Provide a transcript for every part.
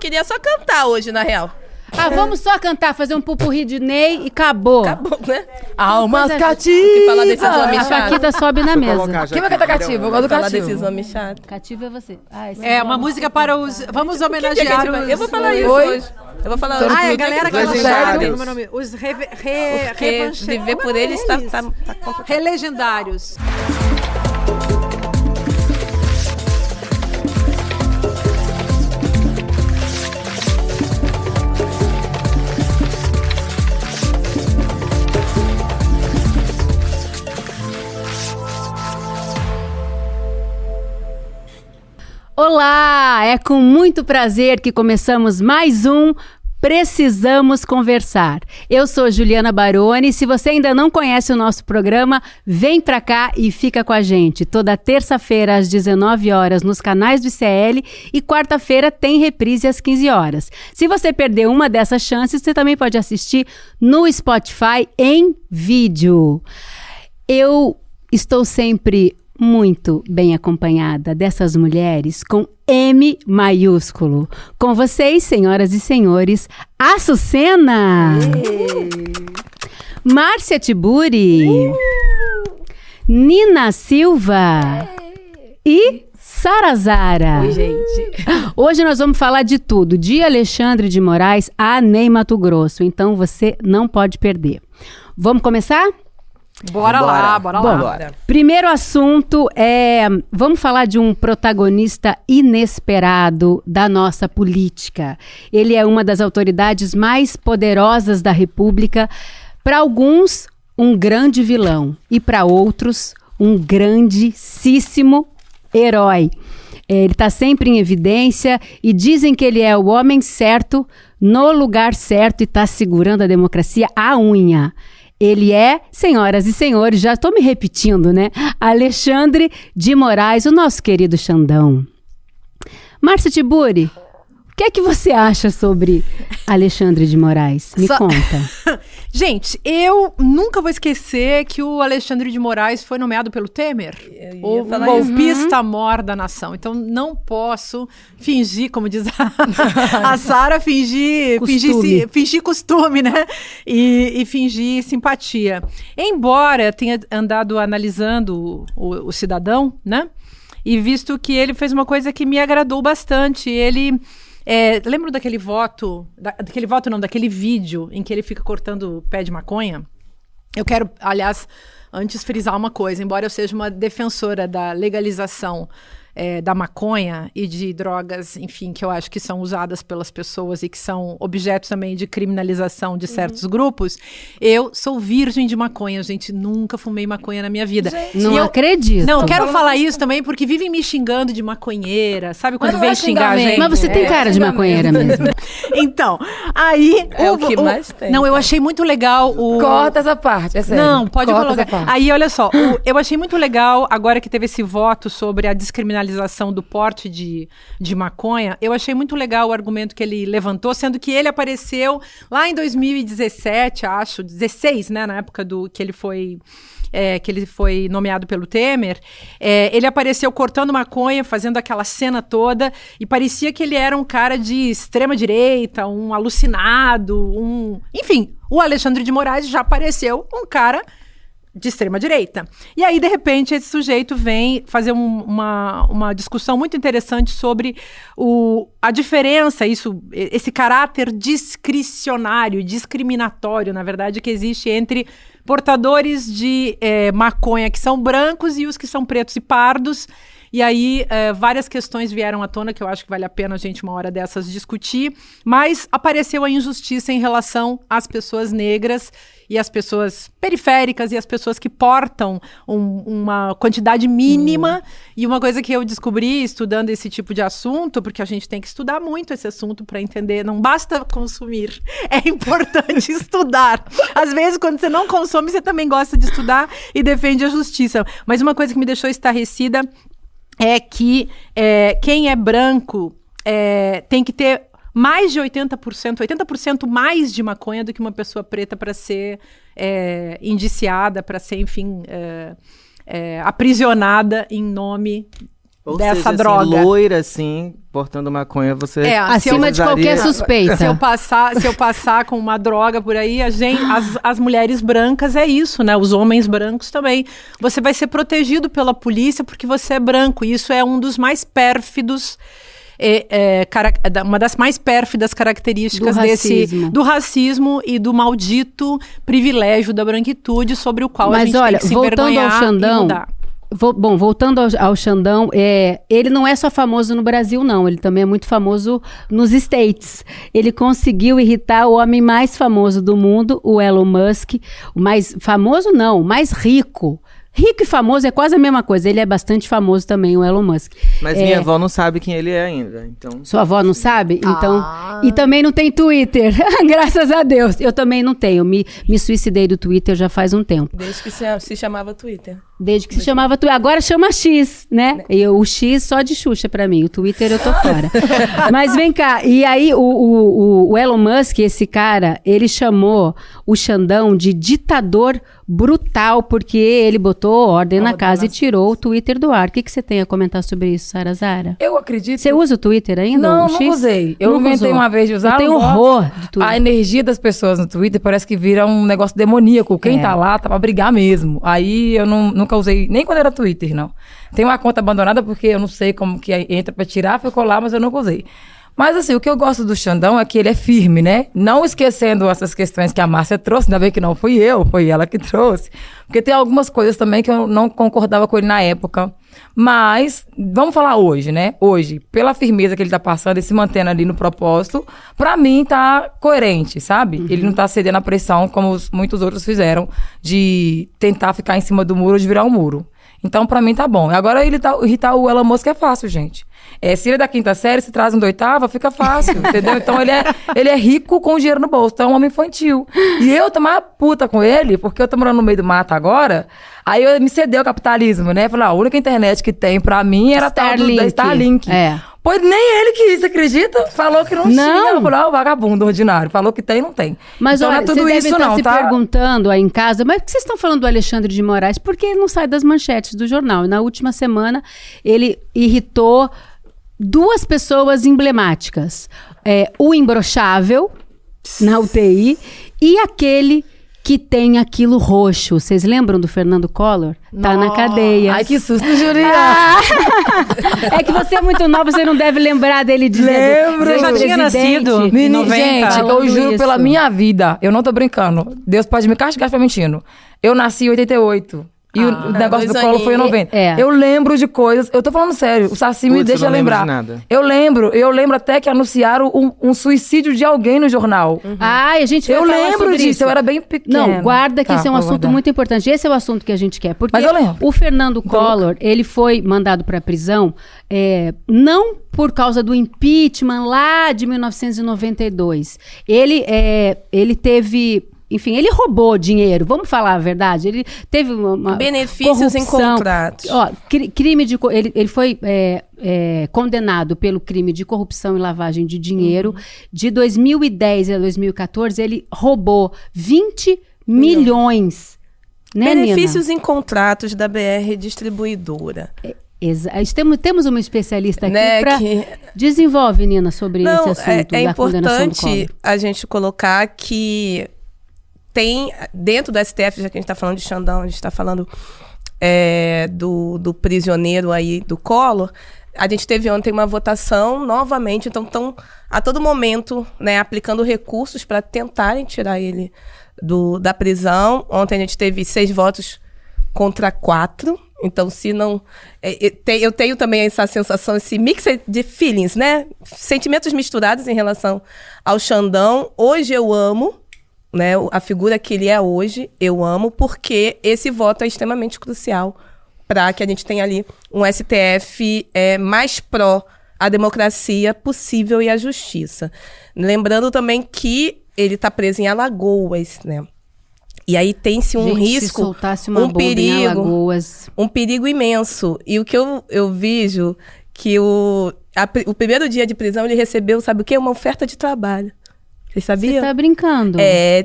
queria só cantar hoje, na real. Vamos só cantar, fazer um pupurri de Ney e acabou. Acabou, né? Almas cativas. Que falar desses homens A chatos. Paquita sobe na mesa. Quem vai cantar cativo? Eu gosto do Falar cativo. desses homens chatos. Cativo é você. É uma música para os... Vamos homenagear os... Eu vou falar isso Oi? hoje. Eu vou falar Todo hoje. a galera que não Legendários. sabe como é o nome. Os Porque viver por eles tá complicado. relegendários. Olá, é com muito prazer que começamos mais um Precisamos Conversar. Eu sou Juliana Baroni. Se você ainda não conhece o nosso programa, vem pra cá e fica com a gente. Toda terça-feira às 19 horas nos canais do ICL e quarta-feira tem reprise às 15 horas. Se você perdeu uma dessas chances, você também pode assistir no Spotify em vídeo. Eu estou sempre muito bem acompanhada dessas mulheres com M maiúsculo. Com vocês, senhoras e senhores, Açucena, Márcia Tiburi, Nina Silva e Sarazara. Oi, gente. Hoje nós vamos falar de tudo, de Alexandre de Moraes a Ney Matogrosso, então você não pode perder. Vamos começar? Bora lá, bora lá. Bora. Primeiro assunto vamos falar de um protagonista inesperado da nossa política. Ele é uma das autoridades mais poderosas da República. Para alguns, um grande vilão e para outros, um grandíssimo herói. Ele está sempre em evidência e dizem que ele é o homem certo, no lugar certo e está segurando a democracia à unha. Ele é, senhoras e senhores, já estou me repetindo, né? Alexandre de Moraes, o nosso querido Xandão. Márcia Tiburi, o que é que você acha sobre Alexandre de Moraes? Me conta. Gente, eu nunca vou esquecer que o Alexandre de Moraes foi nomeado pelo Temer, o golpista mor da nação. Então não posso fingir, como diz a Sara, fingir costume, né? E fingir simpatia. Embora tenha andado analisando o cidadão, né? E visto que ele fez uma coisa que me agradou bastante. Ele... lembro daquele daquele vídeo em que ele fica cortando pé de maconha? Eu quero, aliás, antes frisar uma coisa, embora eu seja uma defensora da legalização da maconha e de drogas, enfim, que eu acho que são usadas pelas pessoas e que são objetos também de criminalização de certos grupos, eu sou virgem de maconha, gente, nunca fumei maconha na minha vida. Não acredito. Não, quero falar isso também porque vivem me xingando de maconheira, sabe quando Mas vem não é xingar a gente? xingamento. Mas você tem cara de maconheira mesmo. Então, aí... É o que mais tem. Não, eu achei muito legal o... Corta essa parte, é sério. Não, pode Corta colocar. essa parte. Aí, olha só, eu achei muito legal, agora que teve esse voto sobre a descriminalização do porte de maconha, eu achei muito legal o argumento que ele levantou, sendo que ele apareceu lá em 2017, acho, 16, né, na época que ele foi nomeado pelo Temer. Ele apareceu cortando maconha, fazendo aquela cena toda, e parecia que ele era um cara de extrema direita, um alucinado, enfim, o Alexandre de Moraes já apareceu um cara de extrema direita. E aí, de repente, esse sujeito vem fazer uma discussão muito interessante sobre a diferença, esse caráter discricionário, discriminatório, na verdade, que existe entre portadores de maconha que são brancos e os que são pretos e pardos. E aí, várias questões vieram à tona que eu acho que vale a pena a gente, uma hora dessas, discutir. Mas apareceu a injustiça em relação às pessoas negras e às pessoas periféricas e às pessoas que portam uma quantidade mínima. E uma coisa que eu descobri estudando esse tipo de assunto, porque a gente tem que estudar muito esse assunto para entender, não basta consumir, é importante estudar. Às vezes, quando você não consome, você também gosta de estudar e defende a justiça. Mas uma coisa que me deixou estarrecida é que quem é branco tem que ter mais de 80% mais de maconha do que uma pessoa preta para ser indiciada, para ser, enfim, aprisionada em nome dessa seja, droga. Assim, loira, assim, portando maconha, você... acima de qualquer suspeita. Se eu passar com uma droga por aí, as mulheres brancas é isso, né? Os homens brancos também. Você vai ser protegido pela polícia porque você é branco. E isso é um dos mais pérfidos... uma das mais pérfidas características do racismo e do maldito privilégio da branquitude sobre o qual a gente tem que se envergonhar e mudar. Voltando ao Xandão, ele não é só famoso no Brasil, não. Ele também é muito famoso nos States. Ele conseguiu irritar o homem mais famoso do mundo, o Elon Musk. O mais famoso, não, o mais rico. Rico e famoso é quase a mesma coisa. Ele é bastante famoso também, o Elon Musk. Mas minha avó não sabe quem ele é ainda, então... Sua avó não sabe? Então... E também não tem Twitter. Graças a Deus. Eu também não tenho. Me suicidei do Twitter já faz um tempo. Desde que se chamava Twitter. Desde que se chamava Twitter. Agora chama X, né? O X só de Xuxa pra mim. O Twitter eu tô fora. Mas vem cá. E aí o Elon Musk, esse cara, ele chamou o Xandão de ditador brutal, porque ele botou ordem na casa e tirou o Twitter do ar. O que você tem a comentar sobre isso, Sara Zara? Eu acredito... Você usa o Twitter ainda? Não, não usei. Eu inventei uma vez de usar. Eu tenho horror de Twitter. A energia das pessoas no Twitter parece que vira um negócio demoníaco. Quem tá lá tá pra brigar mesmo. Aí eu nunca usei, nem quando era Twitter, não. Tem uma conta abandonada porque eu não sei como que entra pra tirar, ficou lá, mas eu nunca usei. Mas assim, o que eu gosto do Xandão é que ele é firme, né? Não esquecendo essas questões que a Márcia trouxe, ainda bem que não fui eu, foi ela que trouxe. Porque tem algumas coisas também que eu não concordava com ele na época. Mas, vamos falar hoje, né? Hoje, pela firmeza que ele tá passando e se mantendo ali no propósito, pra mim tá coerente, sabe? Ele não tá cedendo à pressão, como muitos outros fizeram, de tentar ficar em cima do muro, de virar um muro. Então, pra mim, tá bom. Agora, irritar o Elon Musk é fácil, gente. Se ele é da 5ª série, se traz um da 8ª, fica fácil, entendeu? Então, ele é rico com dinheiro no bolso. Então, é um homem infantil. E eu tô mais puta com ele, porque eu tô morando no meio do mato agora. Aí, eu me cedeu ao capitalismo, né? Falei, a única internet que tem pra mim era a tal da Starlink. Pois nem ele quis, acredita? Falou que não tinha. Eu falei, o vagabundo ordinário. Falou que tem, não tem. Mas então, olha, não é tudo vocês isso, devem estar não, se tá? perguntando aí em casa, mas por que vocês estão falando do Alexandre de Moraes? Porque ele não sai das manchetes do jornal. E na última semana, ele irritou 2 pessoas emblemáticas. O imbrochável, na UTI, e aquele que tem aquilo roxo. Vocês lembram do Fernando Collor? Tá na cadeia. Ai, que susto, Juliana. É que você é muito nova, você não deve lembrar dele dizendo... Lembro. Você já tinha nascido em 90. Gente, eu juro pela minha vida, eu não tô brincando. Deus pode me castigar se eu mentindo. Eu nasci em 88. E o negócio do Collor foi em 90. Eu lembro de coisas. Eu tô falando sério. O Saci me deixa lembrar. Eu lembro até que anunciaram um suicídio de alguém no jornal. A gente vai falar sobre lembro disso. isso. Eu era bem pequena. Não, guarda que isso é um assunto muito importante. Esse é o assunto que a gente quer. Porque mas eu lembro. O Fernando Collor, ele foi mandado pra prisão não por causa do impeachment lá de 1992. Ele teve... Enfim, ele roubou dinheiro, vamos falar a verdade. Ele teve uma benefícios em contratos. Crime de... Ele foi condenado pelo crime de corrupção e lavagem de dinheiro. De 2010 a 2014, ele roubou 20 milhões. Né, benefícios Nina? em contratos da BR Distribuidora. Temos uma especialista aqui, né, para... Desenvolve, Nina, sobre esse assunto é da condenação do Collor. importante a gente colocar que tem, dentro do STF, já que a gente está falando de Xandão, a gente está falando do prisioneiro aí do Collor, a gente teve ontem uma votação novamente, então estão a todo momento, né, aplicando recursos para tentarem tirar ele da prisão. Ontem a gente teve 6 votos contra 4, então se não... eu tenho também essa sensação, esse mix de feelings, né? Sentimentos misturados em relação ao Xandão. Hoje eu amo, né, a figura que ele é hoje, eu amo, porque esse voto é extremamente crucial para que a gente tenha ali um STF mais pró a democracia possível e a justiça. Lembrando também que ele está preso em Alagoas, né? E aí tem-se um risco, se soltasse uma bomba em Alagoas. Um perigo imenso. E o que eu vejo, que o primeiro dia de prisão ele recebeu, sabe o quê? Uma oferta de trabalho. Vocês sabiam? Você tá brincando?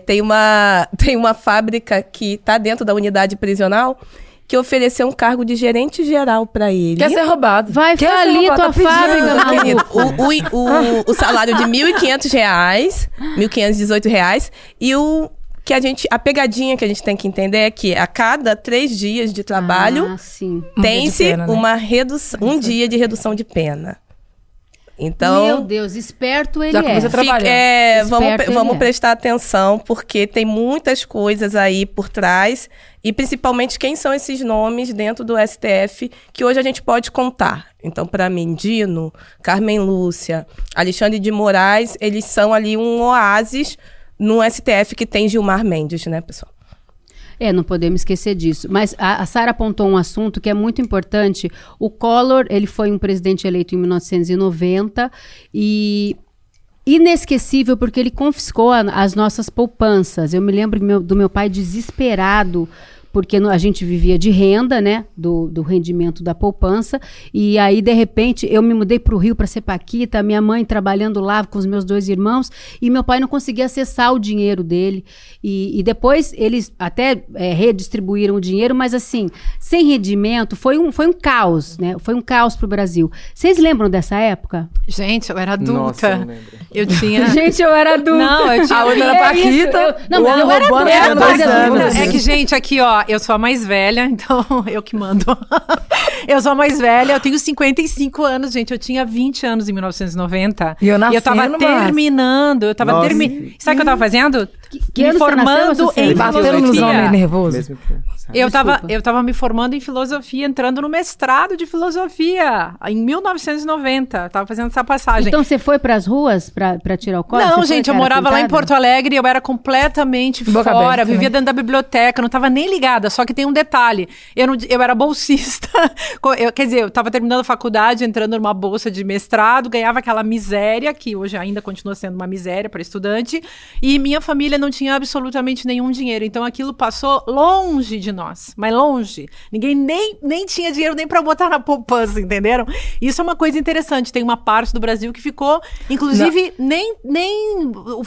Tem uma fábrica que está dentro da unidade prisional que ofereceu um cargo de gerente geral para ele. Quer ser roubado. Vai falir tua fábrica, Querido, maluco. o salário de R$1.500, R$1.518, e a pegadinha que a gente tem que entender é que a cada 3 dias de trabalho Sim. tem-se pena, né? uma redução, um dia de redução de pena. Então, Meu Deus, esperto ele Já começa a trabalhar. vamos prestar atenção, porque tem muitas coisas aí por trás, e principalmente quem são esses nomes dentro do STF que hoje a gente pode contar. Então, para mim, Dino, Carmen Lúcia, Alexandre de Moraes, eles são ali um oásis no STF que tem Gilmar Mendes, né, pessoal? Não podemos esquecer disso. Mas a Sara apontou um assunto que é muito importante. O Collor, ele foi um presidente eleito em 1990 e inesquecível porque ele confiscou as nossas poupanças. Eu me lembro do meu pai desesperado porque a gente vivia de renda, né, do rendimento da poupança, e aí, de repente, eu me mudei para o Rio para ser paquita, minha mãe trabalhando lá com os meus 2 irmãos, e meu pai não conseguia acessar o dinheiro dele, e depois eles até redistribuíram o dinheiro, mas assim, sem rendimento, foi um caos, né, foi um caos para o Brasil. Vocês lembram dessa época? Gente, eu era adulta. Nossa, eu lembro. Eu tinha... Gente, eu era adulta. Não, eu tinha... A outra era paquita. Não, mas eu era Urbana adulta. era 2 anos. É que, gente, aqui, ó, eu sou a mais velha, então eu que mando. Eu sou a mais velha, eu tenho 55 anos, gente. Eu tinha 20 anos em 1990. E eu nasci tava no terminando. Eu tava Nossa. terminando. Sabe o que eu tava fazendo? Que Me ano você nasceu, formando Sucena? em Batendo nos homens filosofia. nervosos. Mesmo que, sabe? Eu tava me formando em filosofia, entrando no mestrado de filosofia em 1990. Tava fazendo essa passagem. Então você foi para as ruas para tirar o colo? Não, Você gente, foi, eu cara, morava lá em pintada? Porto Alegre, eu era completamente Boca fora, aberta, vivia né? dentro da biblioteca, não tava nem ligada, só que tem um detalhe, eu era bolsista, quer dizer, eu tava terminando a faculdade, entrando numa bolsa de mestrado, ganhava aquela miséria, que hoje ainda continua sendo uma miséria para estudante, e minha família não tinha absolutamente nenhum dinheiro, então aquilo passou longe de nós, mas longe, ninguém nem tinha dinheiro nem para botar na poupança, entenderam? Isso é uma coisa interessante, tem uma parte do Brasil que ficou, inclusive,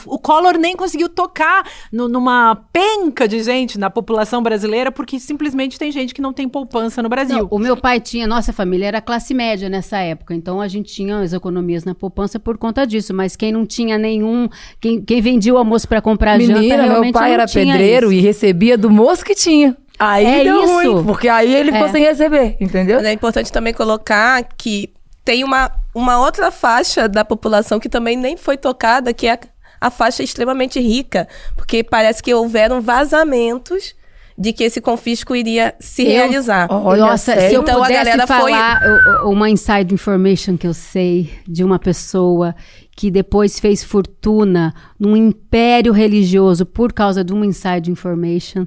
o Collor nem conseguiu tocar numa penca de gente na população brasileira, porque simplesmente tem gente que não tem poupança no Brasil. Não, o meu pai nossa família era classe média nessa época, então a gente tinha as economias na poupança por conta disso, mas quem não tinha nenhum, quem vendia o almoço para comprar janta, Menina, realmente meu pai não era tinha pedreiro isso. e recebia do moço que tinha. Aí É deu isso. ruim, porque aí ele ficou sem receber, entendeu? Mas é importante também colocar que tem uma outra faixa da população que também nem foi tocada, que é a faixa extremamente rica, porque parece que houveram vazamentos de que esse confisco iria se realizar. Olha, Nossa, se sério? eu Então, a pudesse galera foi- falar uma inside information que eu sei de uma pessoa que depois fez fortuna num império religioso por causa de uma inside information.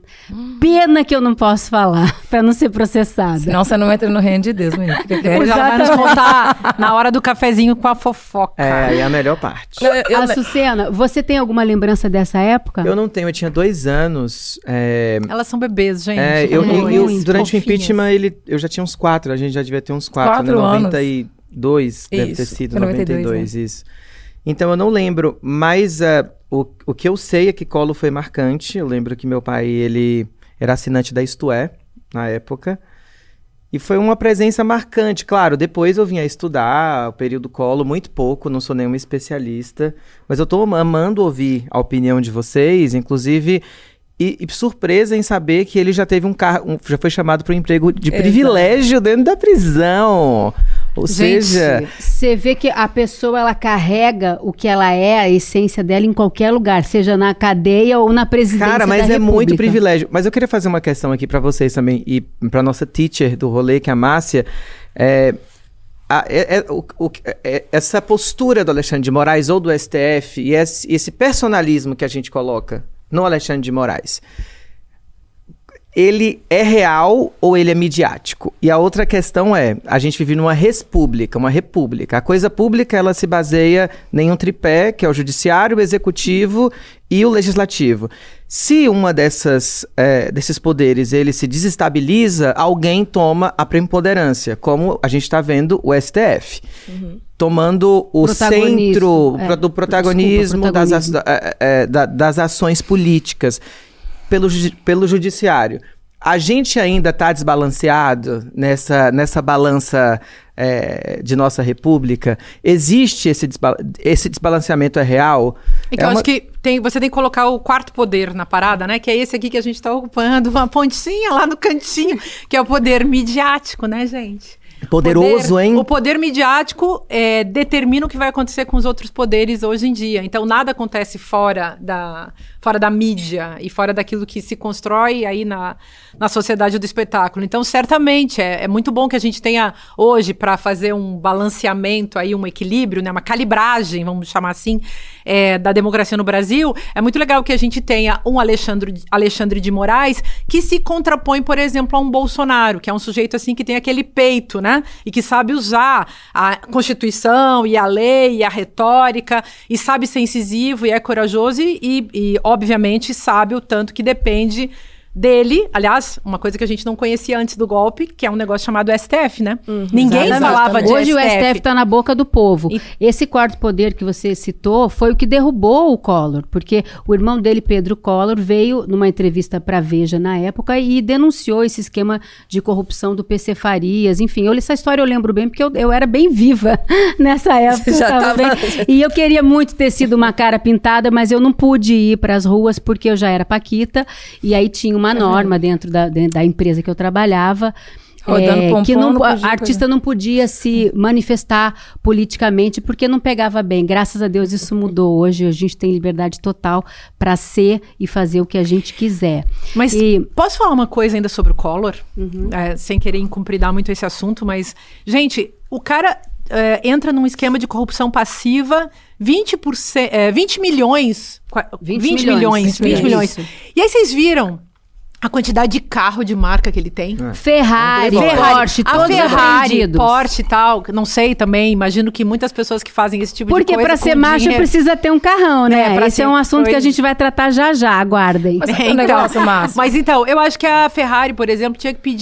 Pena que eu não posso falar, para não ser processada. Senão você não entra no reino de Deus, menino. Fica Depois quieto. ela vai nos contar na hora do cafezinho com a fofoca. É, aí é a melhor parte. Não, eu- Açucena, você tem alguma lembrança dessa época? Eu não tenho, eu tinha 2 anos. Elas são bebês, gente. muito Durante o fofinhas. impeachment, eu já tinha uns 4, a gente já devia ter uns 4, né? 4 anos. 92 deve ter Isso. sido, Foi 92, 92, isso. Então eu não lembro, mas o que eu sei é que Collor foi marcante. Eu lembro que meu pai, ele era assinante da Isto É, na época. E foi uma presença marcante. Claro, depois eu vim a estudar o período Collor, muito pouco, não sou nenhum especialista. Mas eu tô amando ouvir a opinião de vocês, inclusive... E surpresa em saber que ele já teve já foi chamado para um emprego de privilégio dentro da prisão. Ou Gente, seja... Você vê que a pessoa, ela carrega o que ela é, a essência dela em qualquer lugar, seja na cadeia ou na presidência Cara, mas da é República. muito privilégio. Mas eu queria fazer uma questão aqui para vocês também, e para nossa teacher do rolê, que é a Márcia. Essa postura do Alexandre de Moraes ou do STF e esse personalismo que a gente coloca no Alexandre de Moraes, ele é real ou ele é midiático? E a outra questão é, a gente vive numa uma república. A coisa pública, ela se baseia em um tripé, que é o judiciário, o executivo e o legislativo. Se uma desses poderes, ele se desestabiliza, alguém toma a preponderância, como a gente está vendo o STF. Tomando o centro do protagonismo das ações políticas pelo judiciário. a gente ainda está desbalanceado nessa balança de nossa república? Existe esse desbalanceamento é real? Então, acho que você tem que colocar o quarto poder na parada, né? Que é esse aqui que a gente está ocupando, uma pontinha lá no cantinho, que é o poder midiático, né, gente? Poderoso, hein? O poder midiático determina o que vai acontecer com os outros poderes hoje em dia. Então, nada acontece fora da mídia e fora daquilo que se constrói aí na sociedade do espetáculo. Então, certamente, é muito bom que a gente tenha hoje, para fazer um balanceamento, aí, um equilíbrio, né, uma calibragem, vamos chamar assim, da democracia no Brasil. É muito legal que a gente tenha um Alexandre de Moraes que se contrapõe, por exemplo, a um Bolsonaro, que é um sujeito assim que tem aquele peito, né? E que sabe usar a Constituição e a lei e a retórica e sabe ser incisivo e é corajoso e obviamente, sabe o tanto que depende dele. Aliás, uma coisa que a gente não conhecia antes do golpe, que é um negócio chamado STF, né? Ninguém falava de Hoje STF. o STF está na boca do povo. Esse quarto poder que você citou foi o que derrubou o Collor, porque o irmão dele, Pedro Collor, veio numa entrevista para Veja na época e denunciou esse esquema de corrupção do PC Farias. Enfim, essa história eu lembro bem, porque eu era bem viva nessa época. E eu queria muito ter sido uma cara pintada, mas eu não pude ir para as ruas porque eu já era paquita, e aí tinha uma norma dentro da empresa que eu trabalhava, que a artista não podia se manifestar politicamente porque não pegava bem. Graças a Deus isso mudou. Hoje a gente tem liberdade total para ser e fazer o que a gente quiser. Mas posso falar uma coisa ainda sobre o Collor? Sem querer incumpridar muito esse assunto, mas, gente, o cara entra num esquema de corrupção passiva, 20 milhões. 20 milhões. E aí vocês viram a quantidade de carro de marca que ele tem? Ferrari, Porsche, todos apreendidos. Porsche e tal, não sei também, imagino que muitas pessoas que fazem esse tipo de coisa... Porque para ser macho precisa ter um carrão, né? Esse é um assunto que a gente vai tratar já, aguardem. Mas então, eu acho que a Ferrari, por exemplo, tinha que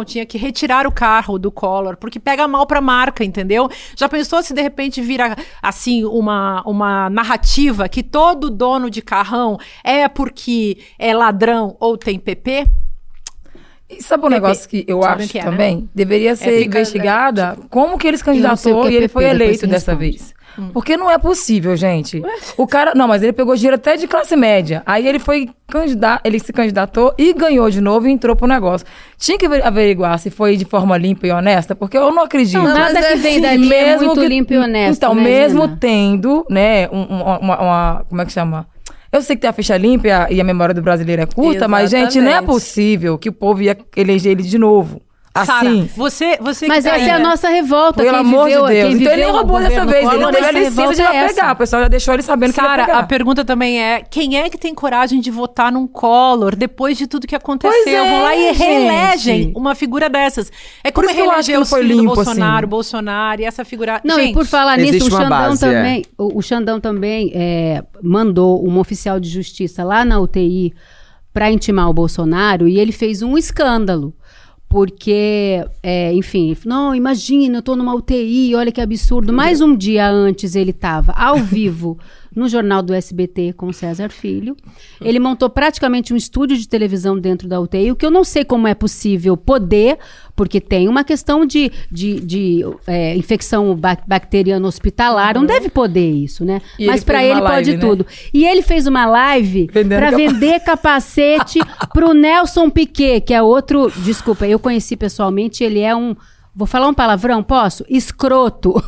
tinha que retirar o carro do Collor, porque pega mal pra marca, entendeu? Já pensou se de repente vira, assim, uma narrativa que todo dono de carrão é porque é ladrão ou tem PP? E sabe um negócio que eu acho que também? Deveria ser investigada como que ele se candidatou e ele foi eleito dessa vez. Porque não é possível, gente. O cara... Não, mas ele pegou dinheiro até de classe média. Aí ele ele se candidatou e ganhou de novo e entrou pro negócio. Tinha que averiguar se foi de forma limpa e honesta, porque eu não acredito. Não, nada que vem dali é muito limpo e honesto. Então, mesmo tendo, né, como é que chama? Eu sei que tem a ficha limpa e a memória do brasileiro é curta, mas, gente, não é possível que o povo ia eleger ele de novo. Assim. Sarah, você mas essa é a nossa revolta. Pelo amor de Deus. Então ele nem roubou dessa vez. Ele teve a licença de já pegar. O pessoal já deixou ele sabendo que ia pegar. Sarah, a pergunta também é: quem é que tem coragem de votar num Collor depois de tudo que aconteceu? Vão lá e reelegem uma figura dessas. É como reeleger o filho do Bolsonaro, Bolsonaro e essa figura... Não, gente, e por falar nisso, o Xandão também mandou uma oficial de justiça lá na UTI para intimar o Bolsonaro e ele fez um escândalo. Porque, enfim, não, imagina, eu tô numa UTI, olha que absurdo. Mais um dia antes ele estava ao vivo no Jornal do SBT com César Filho. Ele montou praticamente um estúdio de televisão dentro da UTI, o que eu não sei como é possível poder, porque tem uma questão de infecção bacteriana hospitalar, não deve poder isso, né? E mas para ele pode, né? Tudo. E ele fez uma live para vender capacete pro Nelson Piquet, que é outro, desculpa, eu conheci pessoalmente, ele é um... Vou falar um palavrão, posso? Escroto.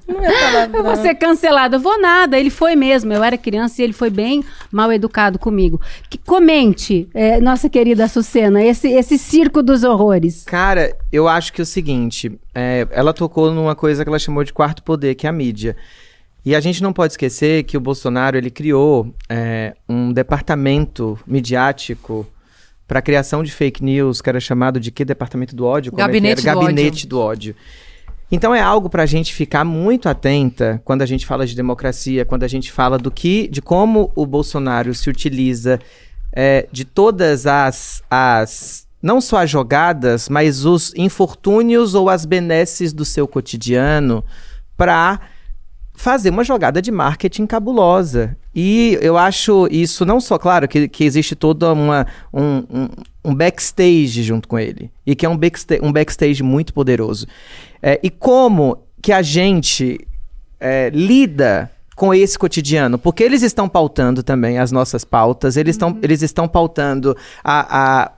Não é palavrão. Eu vou ser cancelada. Eu vou nada, ele foi mesmo. Eu era criança e ele foi bem mal educado comigo. Comente, nossa querida Açucena, esse circo dos horrores. Cara, eu acho que é o seguinte, ela tocou numa coisa que ela chamou de quarto poder, que é a mídia. E a gente não pode esquecer que o Bolsonaro, ele criou um departamento midiático para a criação de fake news, que era chamado de que? Departamento do ódio? Gabinete do ódio. Então é algo para a gente ficar muito atenta quando a gente fala de democracia, quando a gente fala de como o Bolsonaro se utiliza de todas as não só as jogadas, mas os infortúnios ou as benesses do seu cotidiano para fazer uma jogada de marketing cabulosa. E eu acho isso não só, claro, que existe todo um backstage junto com ele. E que é um backstage muito poderoso. E como que a gente lida com esse cotidiano, porque eles estão pautando também as nossas pautas, eles estão pautando a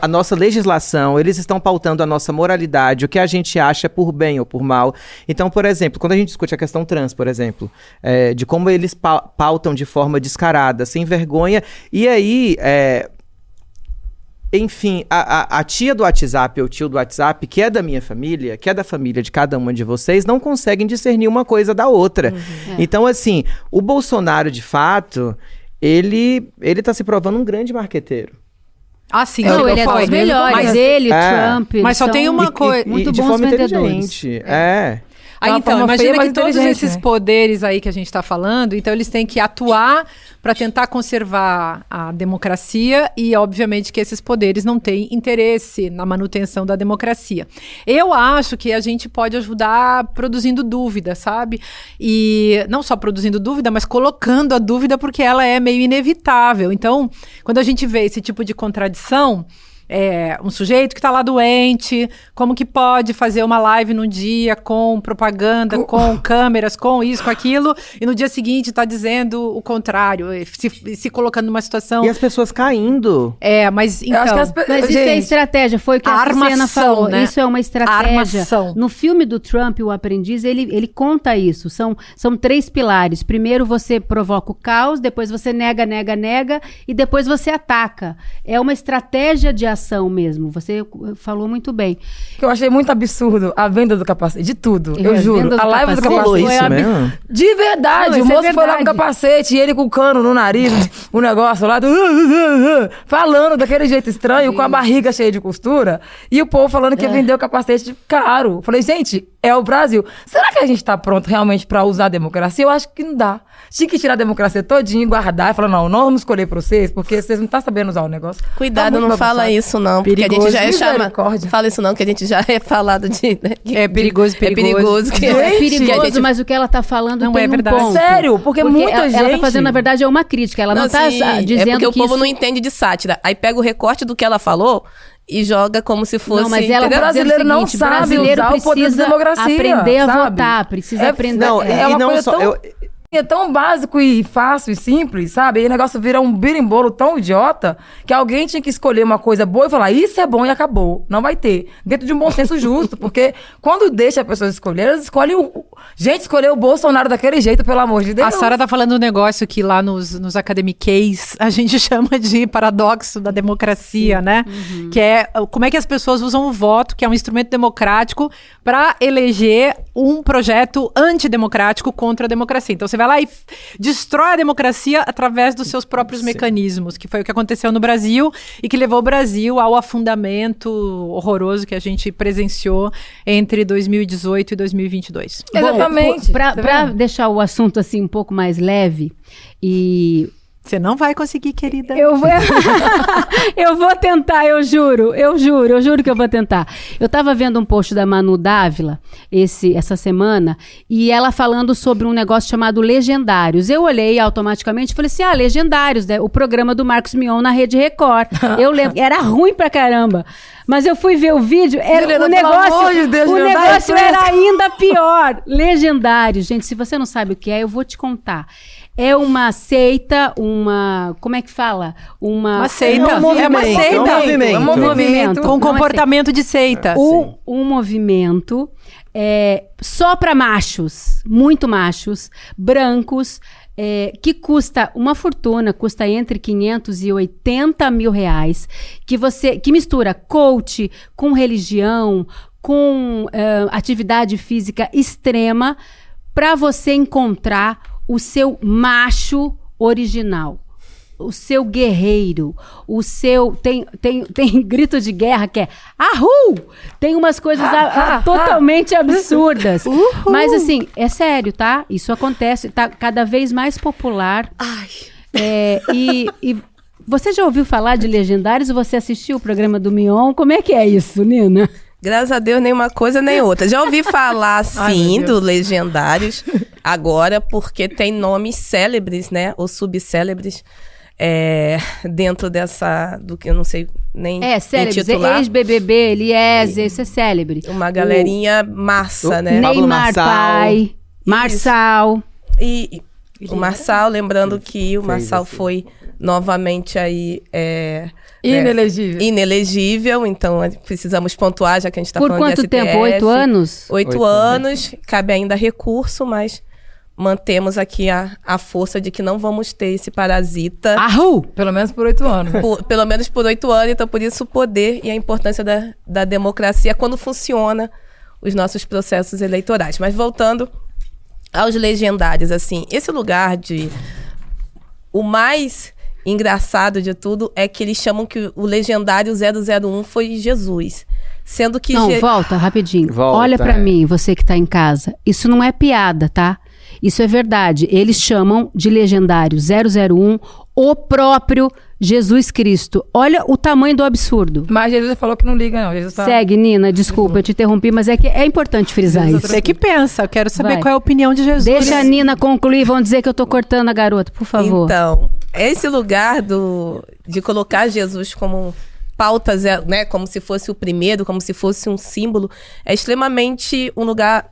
nossa legislação, eles estão pautando a nossa moralidade, o que a gente acha por bem ou por mal. Então, por exemplo, quando a gente discute a questão trans, por exemplo, de como eles pautam de forma descarada, sem vergonha, e aí... Enfim, a tia do WhatsApp ou o tio do WhatsApp, que é da minha família, que é da família de cada uma de vocês, não conseguem discernir uma coisa da outra. Então, assim, o Bolsonaro, de fato, ele tá se provando um grande marqueteiro. Ah, sim. Não, ele é dos melhores. Mas ele, Trump... Mas só tem uma coisa... Muito de bons forma vendedores. inteligente. Aí, então, imagina que todos esses né? poderes aí que a gente está falando, então eles têm que atuar para tentar conservar a democracia e, obviamente, que esses poderes não têm interesse na manutenção da democracia. Eu acho que a gente pode ajudar produzindo dúvida, sabe? E não só produzindo dúvida, mas colocando a dúvida porque ela é meio inevitável. Então, quando a gente vê esse tipo de contradição... um sujeito que está lá doente, como que pode fazer uma live num dia com propaganda, com câmeras, com isso, com aquilo, e no dia seguinte está dizendo o contrário, se colocando numa situação... E as pessoas caindo. Mas então... Mas isso é estratégia, foi o que a Cena falou. Né? Isso é uma estratégia. No filme do Trump, O Aprendiz, ele conta isso. São 3 pilares. Primeiro você provoca o caos, depois você nega, e depois você ataca. É uma estratégia de ação mesmo. Você falou muito bem. Que eu achei muito absurdo a venda do capacete, de tudo, eu juro. A live do capacete foi isso mesmo? De verdade, não, o moço foi lá com o capacete e ele com o cano no nariz, o negócio lá, falando daquele jeito estranho, com a barriga cheia de costura, e o povo falando que vendeu o capacete caro. Eu falei, gente, é o Brasil. Será que a gente tá pronto realmente pra usar a democracia? Eu acho que não dá. Tinha que tirar a democracia todinha, guardar e falar, não, nós vamos escolher pra vocês, porque vocês não estão sabendo usar o negócio. Cuidado, não fala isso não, porque perigoso, a gente já é chamado... Fala isso não, que a gente já é falado de... Né, é perigoso. É perigoso. É perigoso, mas o que ela tá falando não tem é verdade. ponto. Sério, porque muita gente... Ela tá fazendo, na verdade, é uma crítica. Ela não tá dizendo é porque o povo isso... não entende de sátira. Aí pega o recorte do que ela falou... E joga como se fosse... Não, mas ela o brasileiro não sabe usar o poder da democracia. Aprender a votar, precisa aprender. Não, e não só... É tão básico e fácil e simples, sabe? E o negócio vira um birimbolo tão idiota que alguém tinha que escolher uma coisa boa e falar, isso é bom e acabou. Não vai ter. Dentro de um bom senso justo, porque quando deixa a pessoa escolher, elas escolhem o... Gente, escolheu o Bolsonaro daquele jeito, pelo amor de Deus. A Sara tá falando um negócio que lá nos academiquês a gente chama de paradoxo da democracia, né? Que é como é que as pessoas usam o voto, que é um instrumento democrático, para eleger um projeto antidemocrático contra a democracia. Então você vai lá e destrói a democracia através dos seus próprios mecanismos, que foi o que aconteceu no Brasil e que levou o Brasil ao afundamento horroroso que a gente presenciou entre 2018 e 2022. Exatamente. Para deixar o assunto assim um pouco mais leve e... Você não vai conseguir, querida. Eu vou tentar, eu juro que eu vou tentar. Eu estava vendo um post da Manu Dávila essa semana e ela falando sobre um negócio chamado Legendários. Eu olhei automaticamente e falei assim, Legendários, né? O programa do Marcos Mion na Rede Record. Eu lembro, era ruim pra caramba. Mas eu fui ver o vídeo, o negócio era ainda pior. Legendários, gente, se você não sabe o que é, eu vou te contar. É uma seita, como é que fala? Uma seita. É um movimento. Com comportamento de seita. Um movimento só para machos, muito machos, brancos, que custa uma fortuna, custa entre 500 e 80 mil reais, que mistura coach com religião, com atividade física extrema, para você encontrar o seu macho original, o seu guerreiro, o seu... Tem grito de guerra que é Ahu! Tem umas coisas totalmente absurdas. Mas assim, é sério, tá? Isso acontece, tá cada vez mais popular. E você já ouviu falar de Legendários? Você assistiu o programa do Mion? Como é que é isso, Nina? Graças a Deus, nem uma coisa nem outra. Já ouvi falar, sim, do Legendários, agora, porque tem nomes célebres, né? Ou subcélebres, dentro do que eu não sei nem célebres. intitular. Ex-BBB, Eliezer, isso é célebre. Uma galerinha massa, né? Pablo Neymar Marçal. Pai, Marçal. E o Marçal, lembrando que o Marçal assim. foi novamente aí... Inelegível. Inelegível, então precisamos pontuar, já que a gente está Por falando de quanto STF. tempo? 8 anos? 8 anos, cabe ainda recurso, mas mantemos aqui a força de que não vamos ter esse parasita. Arru! Pelo menos por 8 anos. Pelo menos por 8 anos, então por isso o poder e a importância da democracia quando funciona os nossos processos eleitorais. Mas voltando aos legendários, assim, esse lugar o mais engraçado de tudo é que eles chamam que o legendário 001 foi Jesus. Sendo que... Não, volta rapidinho. Volta, Olha pra mim, você que tá em casa. Isso não é piada, tá? Isso é verdade. Eles chamam de legendário 001 o próprio Jesus Cristo. Olha o tamanho do absurdo. Mas Jesus falou que não liga, não. Jesus tá... Segue, Nina. Desculpa, eu te interrompi, mas é que é importante frisar isso. Você que pensa, eu quero saber Vai. qual é a opinião de Jesus. Deixa a Nina concluir, vão dizer que eu tô cortando a garota, por favor. Então, esse lugar de colocar Jesus como pauta, né, como se fosse o primeiro, como se fosse um símbolo, é extremamente um lugar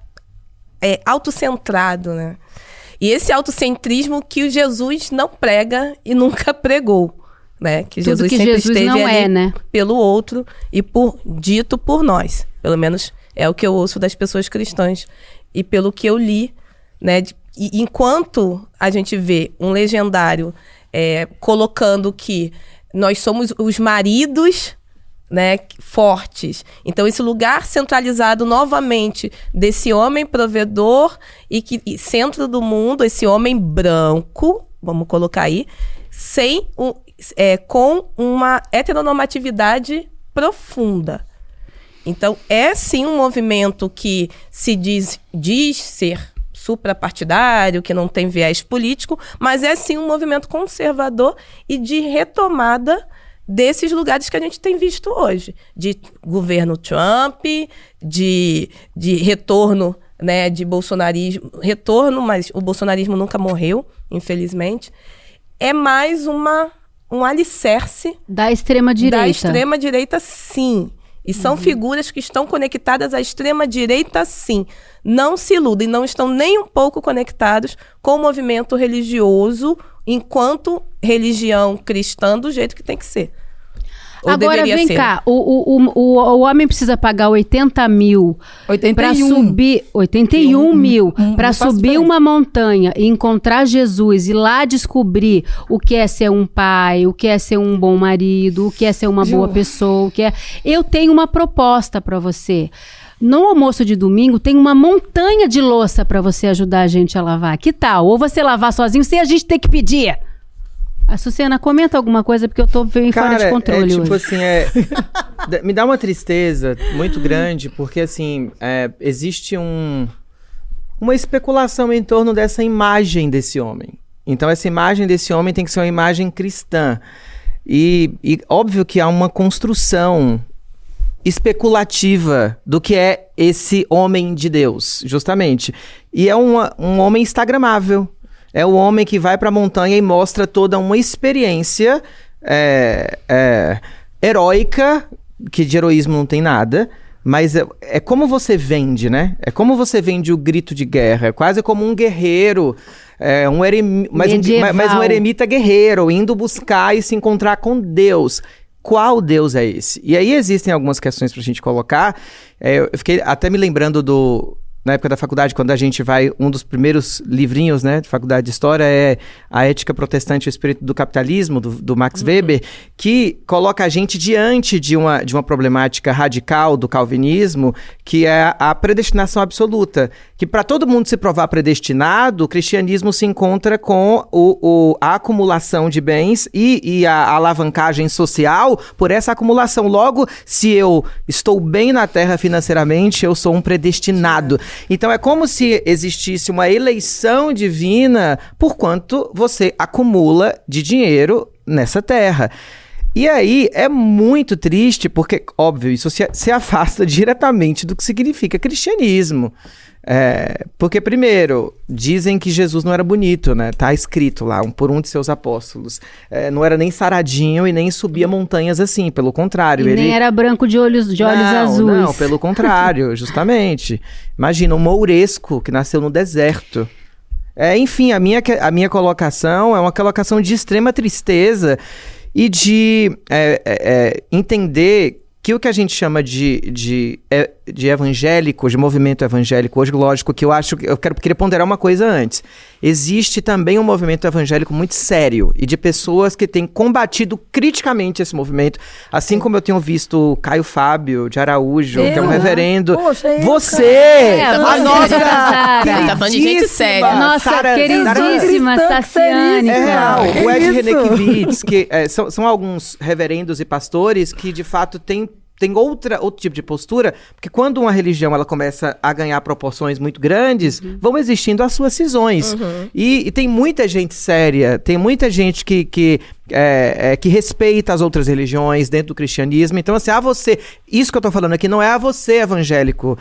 autocentrado, né? E esse autocentrismo que o Jesus não prega e nunca pregou, né? Que Tudo Jesus que sempre Jesus esteve não ali né? pelo outro e dito por nós. Pelo menos é o que eu ouço das pessoas cristãs. E pelo que eu li, né? E enquanto a gente vê um legendário colocando que nós somos os maridos, né, fortes. Então, esse lugar centralizado novamente desse homem provedor e centro do mundo, esse homem branco, vamos colocar aí, com uma heteronormatividade profunda. Então, é sim um movimento que se diz ser suprapartidário, que não tem viés político, mas é sim um movimento conservador e de retomada desses lugares que a gente tem visto hoje, de governo Trump, de retorno, né, de bolsonarismo, mas o bolsonarismo nunca morreu, infelizmente. É mais um alicerce da extrema-direita. Da extrema-direita, sim. E são figuras que estão conectadas à extrema-direita, sim. Não se iludem, não estão nem um pouco conectados com o movimento religioso enquanto religião cristã do jeito que tem que ser. Ou agora vem ser. cá, o homem precisa pagar 80 mil 81. para subir 81 mil para subir uma montanha e encontrar Jesus e lá descobrir o que é ser um pai, o que é ser um bom marido, o que é ser uma boa pessoa, Eu tenho uma proposta para você. No almoço de domingo tem uma montanha de louça para você ajudar a gente a lavar. Que tal? Ou você lavar sozinho sem a gente ter que pedir? A Sucena, comenta alguma coisa, porque eu tô bem fora de controle hoje. Assim, me dá uma tristeza muito grande, porque assim, existe uma especulação em torno dessa imagem desse homem. Então, essa imagem desse homem tem que ser uma imagem cristã. E óbvio que há uma construção especulativa do que é esse homem de Deus, justamente. E é um homem instagramável. É o homem que vai para a montanha e mostra toda uma experiência heróica, que de heroísmo não tem nada, mas é como você vende, né? É como você vende o grito de guerra. É quase como um guerreiro, mas um eremita guerreiro, indo buscar e se encontrar com Deus. Qual Deus é esse? E aí existem algumas questões para a gente colocar. Eu fiquei até me lembrando na época da faculdade, quando a gente vai, um dos primeiros livrinhos, né, de faculdade de História é A Ética Protestante e o Espírito do Capitalismo, do Max Weber, que coloca a gente diante de uma problemática radical do calvinismo, que é a predestinação absoluta. Que para todo mundo se provar predestinado, o cristianismo se encontra com a acumulação de bens e a alavancagem social por essa acumulação. Logo, se eu estou bem na terra financeiramente, eu sou um predestinado. Então é como se existisse uma eleição divina por quanto você acumula de dinheiro nessa terra. E aí é muito triste, porque, óbvio, isso se afasta diretamente do que significa cristianismo. Porque, primeiro, dizem que Jesus não era bonito, né? Tá escrito lá, por um de seus apóstolos. Não era nem saradinho e nem subia montanhas assim, pelo contrário. E nem era branco de olhos azuis. Não, pelo contrário, justamente. Imagina, um mouresco que nasceu no deserto. Enfim, a minha colocação é uma colocação de extrema tristeza e de entender que o que a gente chama de evangélico, de movimento evangélico hoje, lógico que eu queria ponderar uma coisa antes. Existe também um movimento evangélico muito sério e de pessoas que têm combatido criticamente esse movimento, assim como eu tenho visto Caio Fábio de Araújo, que é um reverendo. Poxa, você! A nossa Tá falando de gente séria. Nossa queridíssima Saciane. O Ed Renekiewicz, que são alguns reverendos e pastores que de fato têm outro tipo de postura, porque quando uma religião ela começa a ganhar proporções muito grandes, vão existindo as suas cisões. E tem muita gente séria, tem muita gente que respeita as outras religiões dentro do cristianismo. Então, assim, isso que eu tô falando aqui não é a você, evangélico,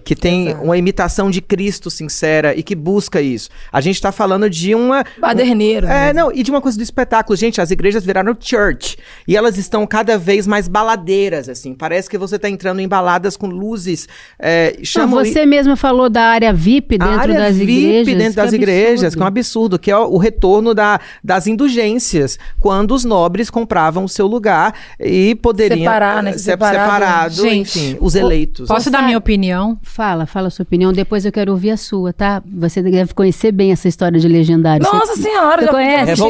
que tem uma imitação de Cristo sincera e que busca isso. A gente tá falando de uma... Baderneiro. E de uma coisa do espetáculo. Gente, as igrejas viraram church. E elas estão cada vez mais baladeiras, assim. Parece que você tá entrando em baladas com luzes. Você mesma falou da área VIP dentro das igrejas. Dentro das igrejas, que é um absurdo, que é o retorno das indulgências, quando os nobres compravam o seu lugar e poderiam ser separados, enfim, os eleitos. Posso dar minha opinião? Fala a sua opinião, depois eu quero ouvir a sua, tá? Você deve conhecer bem essa história de legendário. Nossa Senhora! Você conhece?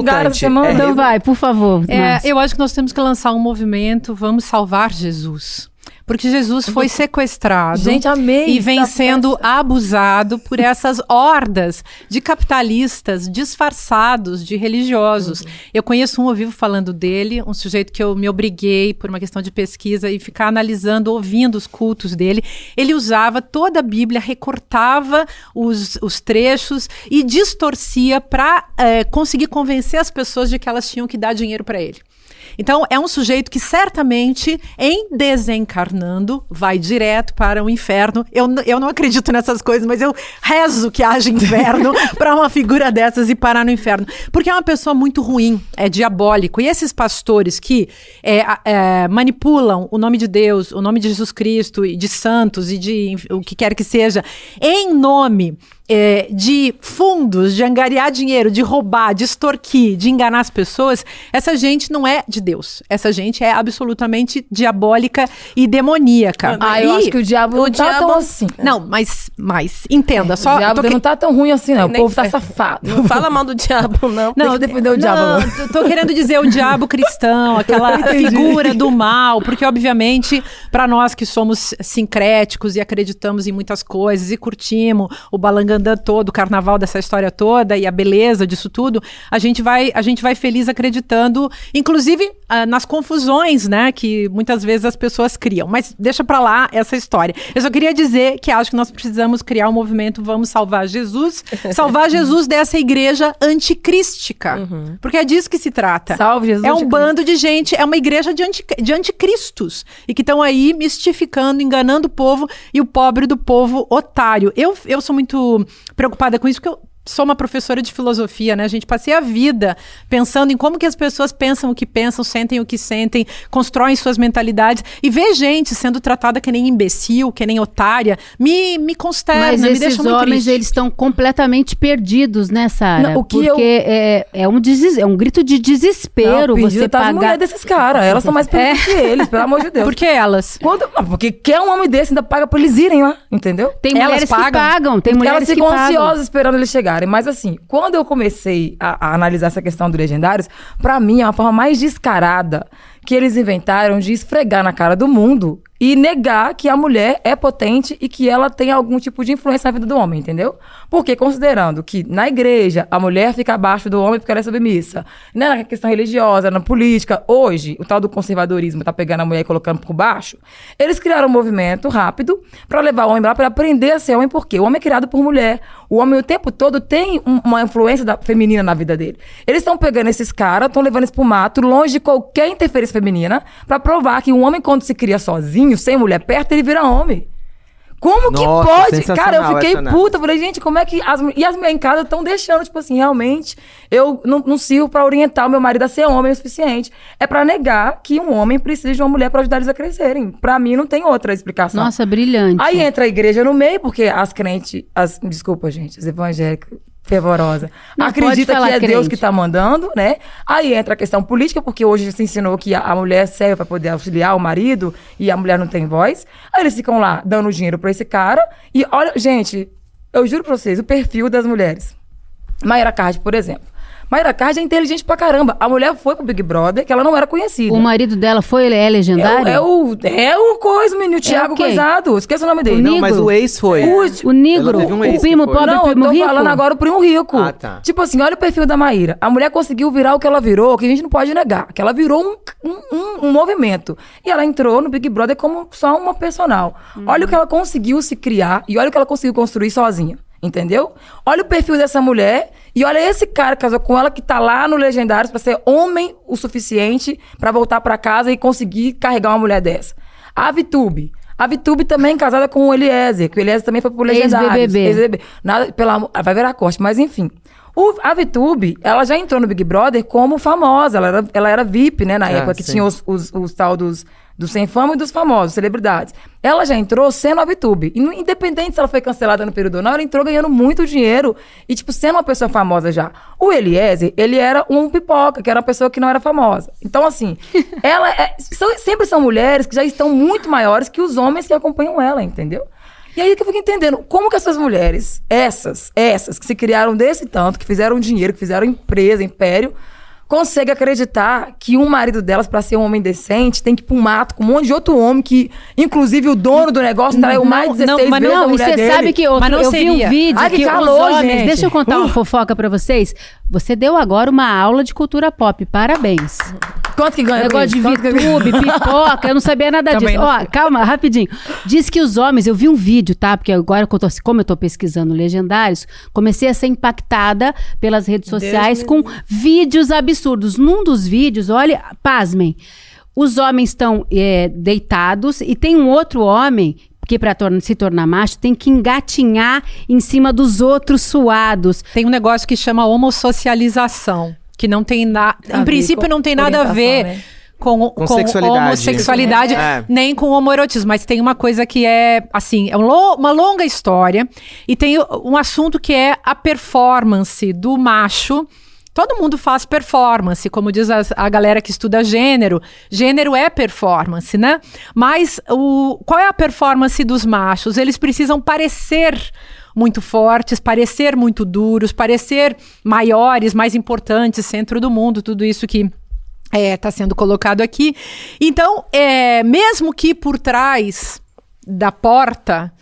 Então vai, por favor. Eu acho que nós temos que lançar um movimento, vamos salvar Jesus. Porque Jesus foi sequestrado. Gente, amei. E vem sendo abusado por essas hordas de capitalistas disfarçados de religiosos. Eu conheço um ao vivo falando dele, um sujeito que eu me obriguei por uma questão de pesquisa e ficar analisando, ouvindo os cultos dele. Ele usava toda a Bíblia, recortava os trechos e distorcia para conseguir convencer as pessoas de que elas tinham que dar dinheiro para ele. Então, é um sujeito que certamente, em desencarnando, vai direto para o inferno. Eu não acredito nessas coisas, mas eu rezo que haja inferno para uma figura dessas e parar no inferno. Porque é uma pessoa muito ruim, é diabólico. E esses pastores que manipulam o nome de Deus, o nome de Jesus Cristo, e de santos, e de o que quer que seja, em nome... de fundos, de angariar dinheiro, de roubar, de extorquir, de enganar as pessoas, essa gente não é de Deus. Essa gente é absolutamente diabólica e demoníaca. Eu acho que o diabo não tá tão assim. Não, mas entenda. Só o diabo não tá tão ruim assim, não. O povo tá safado. Não fala mal do diabo, não. Não, defender o diabo. Não, tô querendo dizer o diabo cristão, aquela figura do mal, porque obviamente, para nós que somos sincréticos e acreditamos em muitas coisas e curtimos o balangandã todo, o carnaval dessa história toda e a beleza disso tudo, a gente vai feliz acreditando, inclusive nas confusões, né, que muitas vezes as pessoas criam. Mas deixa pra lá essa história. Eu só queria dizer que acho que nós precisamos criar um movimento Vamos Salvar Jesus dessa igreja anticrística. Porque é disso que se trata. Salve Jesus. É um bando de gente, é uma igreja de anticristos e que estão aí mistificando, enganando o povo e o pobre do povo otário. Eu sou muito preocupada com isso, porque eu sou uma professora de filosofia, né, gente? Passei a vida pensando em como que as pessoas pensam o que pensam, sentem o que sentem, constroem suas mentalidades, e ver gente sendo tratada que nem imbecil, que nem otária, me consterna, mas me deixa muito muito homens, triste. Eles estão completamente perdidos, né, Sara? Porque é um grito de desespero você tá pagar... as mulheres desses caras, elas são mais perdidas que eles, pelo amor de Deus. Por que elas? Porque quer um homem desse, ainda paga pra eles irem lá, entendeu? Tem mulheres que pagam, tem mulheres que ficam pagam. ansiosas esperando eles chegarem. Mas assim, quando eu comecei a analisar essa questão do Legendários, pra mim é uma forma mais descarada que eles inventaram de esfregar na cara do mundo e negar que a mulher é potente e que ela tem algum tipo de influência na vida do homem, entendeu? Porque considerando que na igreja a mulher fica abaixo do homem porque ela é submissa, né, na questão religiosa, na política, hoje o tal do conservadorismo tá pegando a mulher e colocando por baixo, eles criaram um movimento rápido para levar o homem lá para aprender a ser homem, porque o homem é criado por mulher, o homem o tempo todo tem uma influência feminina na vida dele. Eles estão pegando esses caras, estão levando eles pro mato, longe de qualquer interferência feminina, para provar que um homem quando se cria sozinho, sem mulher perto, ele vira homem. Como que pode? Cara, eu fiquei puta. Falei, gente, como é que... as mulheres em casa estão deixando, tipo assim, realmente, eu não sirvo pra orientar o meu marido a ser homem o suficiente. É pra negar que um homem precisa de uma mulher pra ajudar eles a crescerem. Pra mim, não tem outra explicação. Nossa, brilhante. Aí entra a igreja no meio, porque as crentes... Desculpa, gente, as evangélicas... fervorosa. Não, acredita que é crente. Deus que tá mandando, né? Aí entra a questão política, porque hoje se ensinou que a mulher serve pra poder auxiliar o marido e a mulher não tem voz. Aí eles ficam lá dando dinheiro pra esse cara. E olha, gente, eu juro pra vocês, o perfil das mulheres. Mayra Card, por exemplo. Mayra Card é inteligente pra caramba. A mulher foi pro Big Brother, que ela não era conhecida. O marido dela é legendário? É o coisa, menino, o Thiago quem? Coisado. Esqueci o nome dele. Negro? Não, mas o ex foi. O negro, Ela teve um ex o primo que foi. pobre, Não, o primo eu tô rico? falando agora o primo rico. Ah, tá. Tipo assim, olha o perfil da Maíra. A mulher conseguiu virar o que ela virou, que a gente não pode negar. Que ela virou um movimento. E ela entrou no Big Brother como só uma personal. Olha o que ela conseguiu se criar e olha o que ela conseguiu construir sozinha. Entendeu? Olha o perfil dessa mulher e olha esse cara que casou com ela que tá lá no Legendários pra ser homem o suficiente pra voltar pra casa e conseguir carregar uma mulher dessa. A Vitube também casada com o Eliezer, que o Eliezer também foi pro Legendários. Ex-BBB. Nada, vai virar corte, mas enfim. A Vitube, ela já entrou no Big Brother como famosa, ela era VIP, né, na época que sim. tinha os tal dos sem fama e dos famosos, celebridades. Ela já entrou sendo a Vitube. E independente se ela foi cancelada no período ou não, ela entrou ganhando muito dinheiro e, tipo, sendo uma pessoa famosa já. O Eliezer, ele era um pipoca, que era uma pessoa que não era famosa. Então, assim, sempre são mulheres que já estão muito maiores que os homens que acompanham ela, entendeu? E aí que eu fico entendendo, como que essas mulheres, essas que se criaram desse tanto, que fizeram dinheiro, que fizeram empresa, império, consegue acreditar que um marido delas, pra ser um homem decente, tem que ir pra um mato com um monte de outro homem que, inclusive, o dono do negócio traiu mais de 16 vezes a e mulher você dele. sabe que eu vi um vídeo Ai, que calor, os homens... gente. Deixa eu contar uma fofoca pra vocês. Você deu agora uma aula de cultura pop. Parabéns. Quanto que ganha? Negócio de Vitube, pipoca, eu não sabia nada disso. Ó, calma, rapidinho. Diz que os homens, eu vi um vídeo, tá? Porque agora, como eu tô pesquisando Legendários, comecei a ser impactada pelas redes sociais com vídeos absurdos. Num dos vídeos, olha, pasmem, os homens estão deitados e tem um outro homem que para se tornar macho tem que engatinhar em cima dos outros suados. Tem um negócio que chama homossocialização, que não tem nada, em princípio não tem nada a ver, né? Com sexualidade. Homossexualidade, nem com homoerotismo. Mas tem uma coisa que é, assim, uma longa história. E tem um assunto que é a performance do macho. Todo mundo faz performance, como diz a galera que estuda gênero. Gênero é performance, né? Mas qual é a performance dos machos? Eles precisam parecer muito fortes, parecer muito duros, parecer maiores, mais importantes, centro do mundo, tudo isso que está sendo colocado aqui. Então, mesmo que por trás da porta,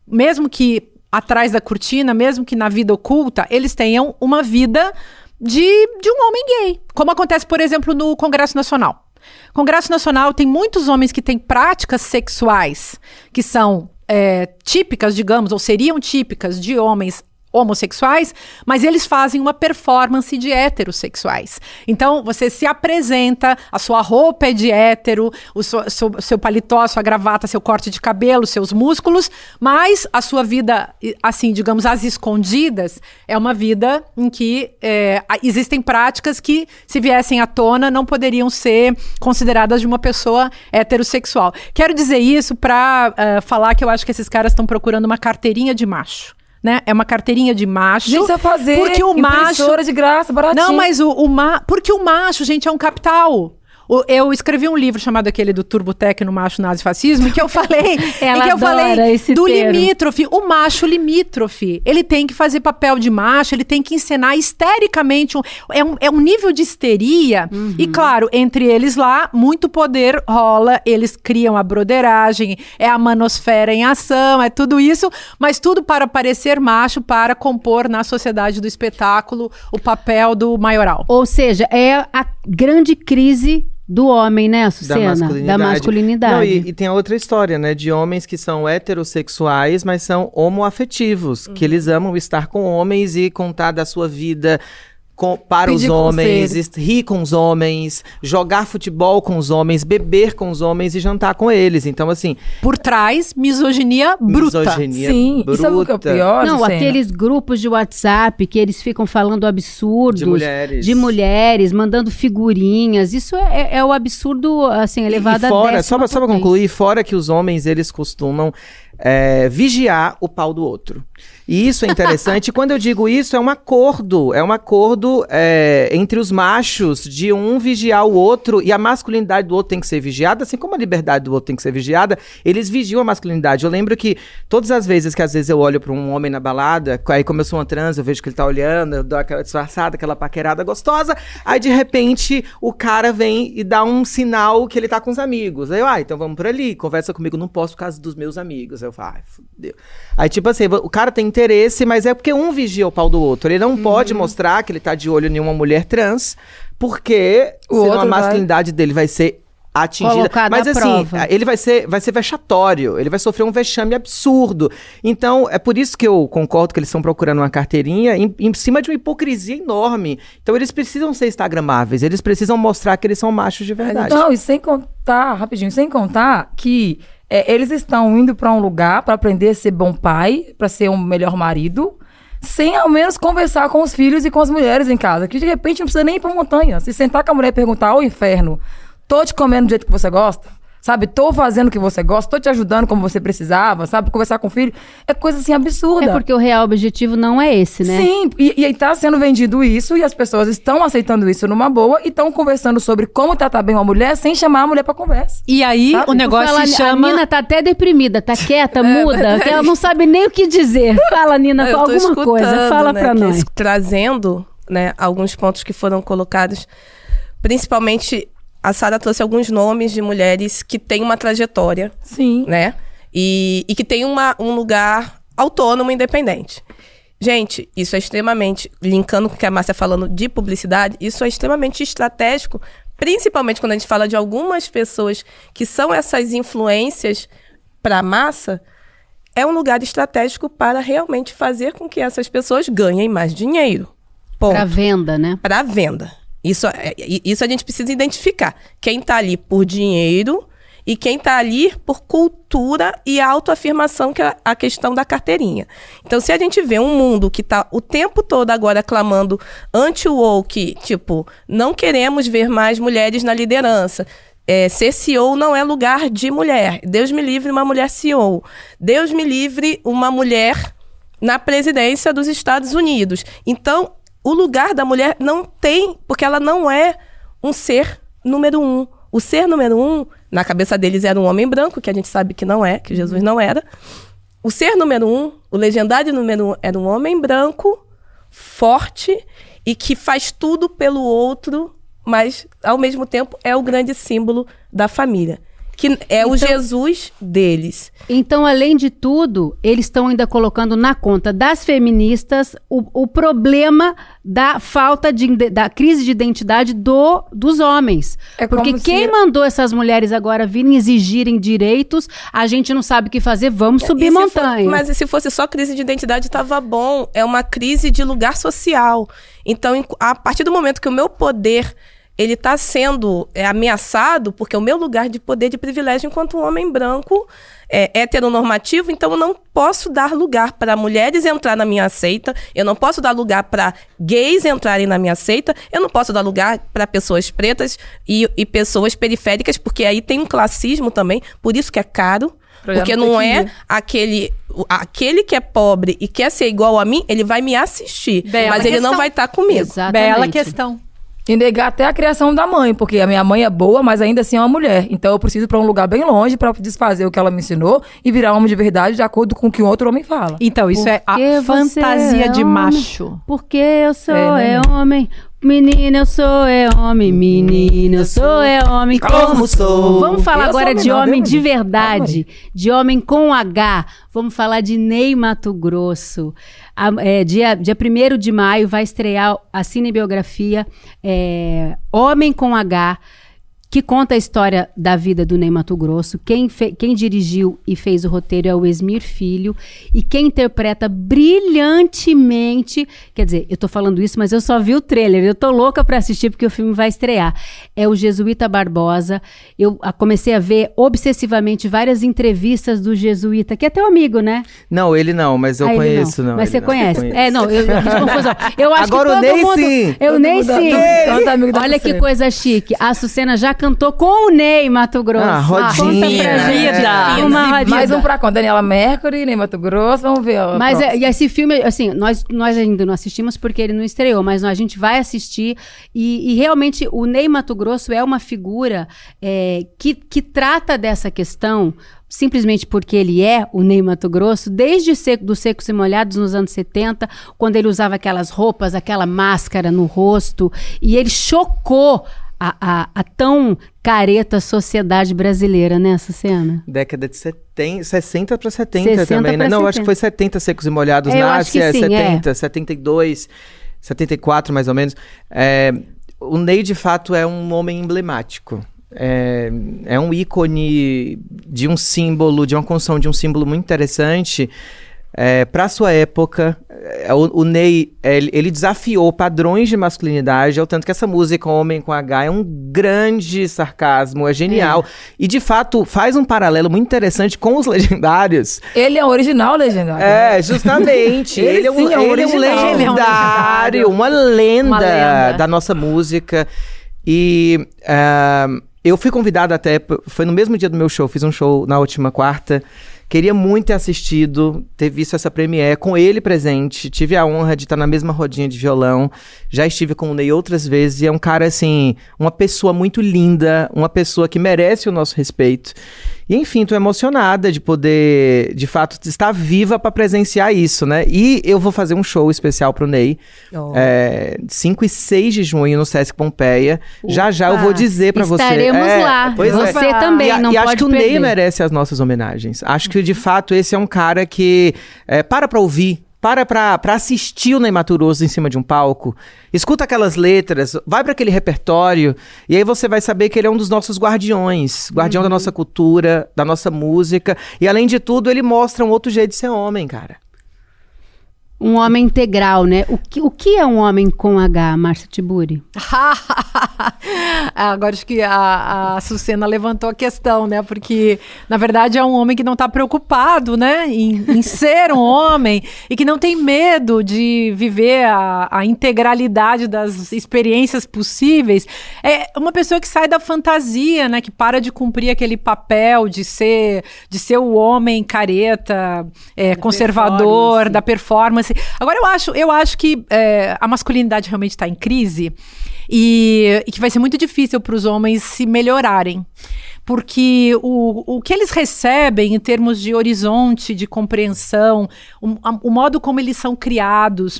mesmo que atrás da cortina, mesmo que na vida oculta, eles tenham uma vida de um homem gay. Como acontece, por exemplo, no Congresso Nacional. O Congresso Nacional tem muitos homens que têm práticas sexuais que são típicas, digamos, ou seriam típicas de homens homossexuais, mas eles fazem uma performance de heterossexuais. Então, você se apresenta, a sua roupa é de hétero, o seu paletó, a sua gravata, seu corte de cabelo, seus músculos, mas a sua vida, assim, digamos, às escondidas, é uma vida em que existem práticas que, se viessem à tona, não poderiam ser consideradas de uma pessoa heterossexual. Quero dizer isso para falar que eu acho que esses caras estão procurando uma carteirinha de macho. Né? É uma carteirinha de macho. Gente, precisa fazer porque o macho de graça, baratinho. Não, mas porque o macho, gente, é um capital. Eu escrevi um livro chamado aquele do Turbotec no macho nazifascismo, que eu falei, Ela em que eu falei adora esse do termo. limítrofe, o macho limítrofe. Ele tem que fazer papel de macho, ele tem que encenar histericamente. É um nível de histeria. E claro, entre eles lá, muito poder rola, eles criam a broderagem, é a manosfera em ação, é tudo isso, mas tudo para parecer macho, para compor na sociedade do espetáculo o papel do maioral. Ou seja, é a grande crise do homem, né, Açucena? Da masculinidade. Não, e tem a outra história, né? De homens que são heterossexuais, mas são homoafetivos. Que eles amam estar com homens e contar da sua vida para Pedir os homens, conselho. rir com os homens, jogar futebol com os homens, beber com os homens e jantar com eles. Então, assim... Por trás, misoginia bruta. Misoginia Sim, bruta. e sabe o que é o pior, Não, Açucena? aqueles grupos de WhatsApp que eles ficam falando absurdos. De mulheres. Mandando figurinhas. Isso é o absurdo, assim, elevado E fora, a só pra concluir, fora que os homens, eles costumam vigiar o pau do outro. E isso é interessante. Quando eu digo isso, é um acordo entre os machos de um vigiar o outro, e a masculinidade do outro tem que ser vigiada, assim como a liberdade do outro tem que ser vigiada, eles vigiam a masculinidade. Eu lembro que todas as vezes que às vezes eu olho pra um homem na balada, aí como eu sou uma trans, eu vejo que ele tá olhando, eu dou aquela disfarçada, aquela paquerada gostosa, aí de repente o cara vem e dá um sinal que ele tá com os amigos. Aí eu, então vamos por ali, conversa comigo, não posso por causa dos meus amigos. Aí eu falo, fudeu. Aí tipo assim, o cara tem interesse, mas é porque um vigia o pau do outro. Ele não pode mostrar que ele tá de olho em uma mulher trans, porque senão a masculinidade dele vai ser atingida. Colocada Mas à assim, prova. ele vai ser vexatório, ele vai sofrer um vexame absurdo. Então, é por isso que eu concordo que eles estão procurando uma carteirinha em cima de uma hipocrisia enorme. Então, eles precisam ser instagramáveis, eles precisam mostrar que eles são machos de verdade. Não, e sem contar, rapidinho, sem contar que eles estão indo pra um lugar pra aprender a ser bom pai, pra ser um melhor marido, sem ao menos conversar com os filhos e com as mulheres em casa. Que de repente não precisa nem ir pra montanha. Se sentar com a mulher e perguntar, inferno, tô te comendo do jeito que você gosta? Sabe, tô fazendo o que você gosta, tô te ajudando como você precisava, sabe? Conversar com o filho. É coisa assim absurda. É porque o real objetivo não é esse, né? Sim, e aí tá sendo vendido isso e as pessoas estão aceitando isso numa boa e estão conversando sobre como tratar bem uma mulher sem chamar a mulher pra conversa. E aí, Sabe? o negócio se chama... A Nina tá até deprimida, tá quieta, muda, que ela não sabe nem o que dizer. Fala, Nina, Eu tô alguma coisa, escutando, fala né, pra que nós. Trazendo, né, alguns pontos que foram colocados, principalmente a Sara trouxe alguns nomes de mulheres que têm uma trajetória, Sim. né, e que têm um lugar autônomo, independente. Gente, isso é extremamente, linkando com o que a Márcia falando de publicidade, isso é extremamente estratégico, principalmente quando a gente fala de algumas pessoas que são essas influências para a massa, é um lugar estratégico para realmente fazer com que essas pessoas ganhem mais dinheiro. Ponto. Pra venda, né? Para venda. Isso a gente precisa identificar. Quem está ali por dinheiro e quem está ali por cultura e autoafirmação, que é a questão da carteirinha. Então, se a gente vê um mundo que está o tempo todo agora clamando anti-woke, tipo, não queremos ver mais mulheres na liderança, ser CEO não é lugar de mulher. Deus me livre uma mulher CEO. Deus me livre uma mulher na presidência dos Estados Unidos. Então, o lugar da mulher não tem, porque ela não é um ser número um. O ser número um, na cabeça deles, era um homem branco, que a gente sabe que não é, que Jesus não era. O ser número um, o legendário número um, era um homem branco, forte, e que faz tudo pelo outro, mas, ao mesmo tempo, é o grande símbolo da família. Que é o Jesus deles. Então, além de tudo, eles estão ainda colocando na conta das feministas o problema da falta da crise de identidade dos homens. É porque como quem se- mandou essas mulheres agora virem exigirem direitos, a gente não sabe o que fazer, vamos subir E se montanha. mas e se fosse só crise de identidade, estava bom. É uma crise de lugar social. Então, a partir do momento que o meu poder ele está sendo ameaçado, porque o meu lugar de poder de privilégio enquanto um homem branco heteronormativo, então eu não posso dar lugar para mulheres entrar na minha seita, eu não posso dar lugar para gays entrarem na minha seita, eu não posso dar lugar para pessoas pretas e pessoas periféricas, porque aí tem um classismo também, por isso que é caro. Porque não é aquele que é pobre e quer ser igual a mim, ele vai me assistir, Bela mas ele não questão. vai estar comigo. Exatamente. Bela questão. E negar até a criação da mãe, porque a minha mãe é boa, mas ainda assim é uma mulher. Então eu preciso ir pra um lugar bem longe pra desfazer o que ela me ensinou e virar homem de verdade de acordo com o que um outro homem fala. Então, isso é a Porque você fantasia é de homem. macho. Porque eu sou né? homem. Menina, eu sou homem. Menina, eu sou homem. Como sou. Vamos falar Eu sou agora homem de não, homem Deus de me livre. verdade. De homem com H. Vamos falar de Ney Matogrosso. Dia 1º de maio vai estrear a cinebiografia Homem com H, que conta a história da vida do Ney Matogrosso. Quem dirigiu e fez o roteiro é o Esmir Filho. E quem interpreta brilhantemente... Quer dizer, eu tô falando isso, mas eu só vi o trailer. Eu tô louca pra assistir porque o filme vai estrear. É o Jesuíta Barbosa. Eu comecei a ver obsessivamente várias entrevistas do Jesuíta, que é teu amigo, né? Não, ele não, mas eu Ele conheço. Não, Mas ele você não. conhece? Conheço. Eu fiz confusão. Eu acho Agora que o todo Ney, mundo... sim. Eu Ney, mundo- sim. todo amigo da Olha que Sucena. coisa chique. A Sucena já cantou com o Ney Matogrosso. Ah, rodinha, Conta pra né? gente. Vida. Uma rodinha. Mais um pra conta. Daniela Mercury, Ney Matogrosso, vamos ver. ó, Mas próximo. e esse filme, assim, nós ainda não assistimos porque ele não estreou, mas a gente vai assistir e realmente o Ney Matogrosso é uma figura que trata dessa questão simplesmente porque ele é o Ney Matogrosso, desde dos Secos e Molhados nos anos 70, quando ele usava aquelas roupas, aquela máscara no rosto, e ele chocou a tão careta sociedade brasileira, né, essa cena? Década de 60 para 70 60 também, né? pra Não, 70. acho que foi 70 Secos e Molhados. Eu acho que sim, 70, 72, 74 mais ou menos. O Ney, de fato, é um homem emblemático. É um ícone de um símbolo, de uma construção de um símbolo muito interessante. Para sua época, o Ney, ele desafiou padrões de masculinidade, ao tanto que essa música Homem com H é um grande sarcasmo, é genial. E, de fato, faz um paralelo muito interessante com os Legendários. Ele é um original legendário. Justamente. Ele sim é um ele é um original. legendário, uma lenda Uma lenda. da nossa música. E eu fui convidado até, foi no mesmo dia do meu show, fiz um show na última quarta. Queria muito ter assistido, ter visto essa premiere com ele presente. Tive a honra de estar na mesma rodinha de violão. Já estive com o Ney outras vezes. E é um cara, assim, uma pessoa muito linda, uma pessoa que merece o nosso respeito. E, enfim, tô emocionada de poder, de fato, estar viva para presenciar isso, né? E eu vou fazer um show especial pro Ney. 5 e 6 de junho no Sesc Pompeia. Já eu vou dizer para você. Estaremos lá. Pois é. Você também, não e pode acho que o perder. Ney merece as nossas homenagens. Acho que, de fato, esse é um cara que para ouvir, pra assistir o Ney Matogrosso em cima de um palco, escuta aquelas letras, vai para aquele repertório, e aí você vai saber que ele é um dos nossos guardiões, guardião da nossa cultura, da nossa música, e além de tudo, ele mostra um outro jeito de ser homem, cara. Um homem integral, né? O que é um homem com H, Márcia Tiburi? Agora acho que a Sucena levantou a questão, né? Porque, na verdade, é um homem que não está preocupado, né? Em ser um homem e que não tem medo de viver a integralidade das experiências possíveis. É uma pessoa que sai da fantasia, né? Que para de cumprir aquele papel de ser o homem careta, conservador, da performance. Agora, eu acho que a masculinidade realmente está em crise e que vai ser muito difícil para os homens se melhorarem. Porque o que eles recebem em termos de horizonte, de compreensão, o modo como eles são criados,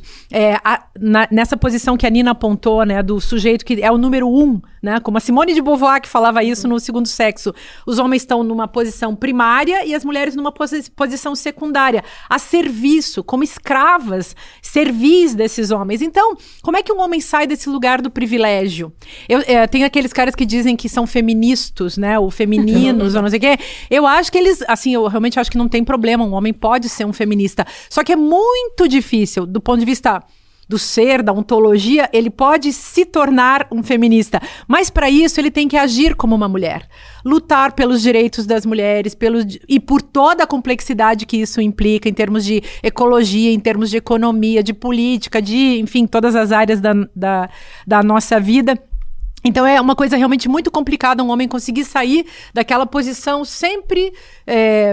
nessa posição que a Nina apontou, né, do sujeito que é o número 1, né, como a Simone de Beauvoir que falava isso no Segundo Sexo. Os homens estão numa posição primária e as mulheres numa posição secundária, a serviço, como escravas, servis desses homens. Então, como é que um homem sai desse lugar do privilégio? Tem aqueles caras que dizem que são feministas, né, ou femininos, ou não sei o quê. Eu acho que eles, assim, eu realmente acho que não tem problema, um homem pode ser um feminista. Só que é muito difícil, do ponto de vista do ser, da ontologia, ele pode se tornar um feminista. Mas para isso ele tem que agir como uma mulher. Lutar pelos direitos das mulheres, e por toda a complexidade que isso implica em termos de ecologia, em termos de economia, de política, enfim, todas as áreas da nossa vida. Então é uma coisa realmente muito complicada um homem conseguir sair daquela posição sempre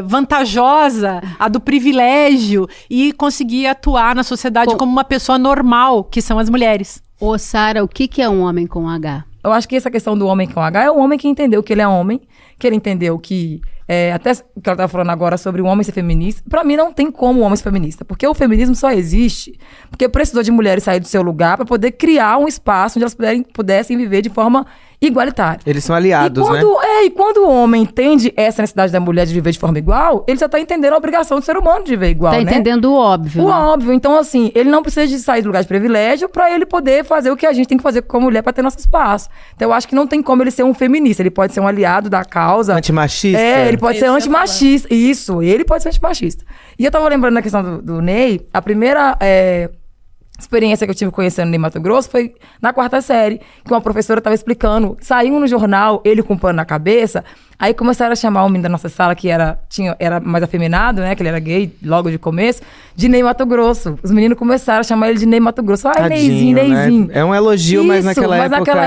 vantajosa, a do privilégio, e conseguir atuar na sociedade como uma pessoa normal, que são as mulheres. Ô, Sara, o que é um homem com H? Eu acho que essa questão do homem com H é o homem que entendeu que ele é homem, que ele entendeu que... até o que ela estava falando agora sobre o homem ser feminista, pra mim não tem como o homem ser feminista, porque o feminismo só existe porque precisou de mulheres sair do seu lugar para poder criar um espaço onde elas pudessem viver de forma igualitária. Eles são aliados, né? E quando o homem entende essa necessidade da mulher de viver de forma igual, ele já tá entendendo a obrigação do ser humano de viver igual, Tá né? entendendo o óbvio. O né? óbvio. Então, assim, ele não precisa de sair do lugar de privilégio pra ele poder fazer o que a gente tem que fazer como mulher pra ter nosso espaço. Então, eu acho que não tem como ele ser um feminista. Ele pode ser um aliado da causa. Antimachista? Ele pode ser antimachista. Isso, ele pode ser antimachista. E eu tava lembrando da questão do Ney, a primeira experiência que eu tive conhecendo o Ney Matogrosso foi na 4ª série, que uma professora tava explicando, saiu no jornal, ele com um pano na cabeça, aí começaram a chamar o menino da nossa sala, que era mais afeminado, né, que ele era gay logo de começo, de Ney Matogrosso. Os meninos começaram a chamar ele de Ney Matogrosso. Ai, Tadinho, Neyzinho. né? É um elogio, mas naquela época Naquela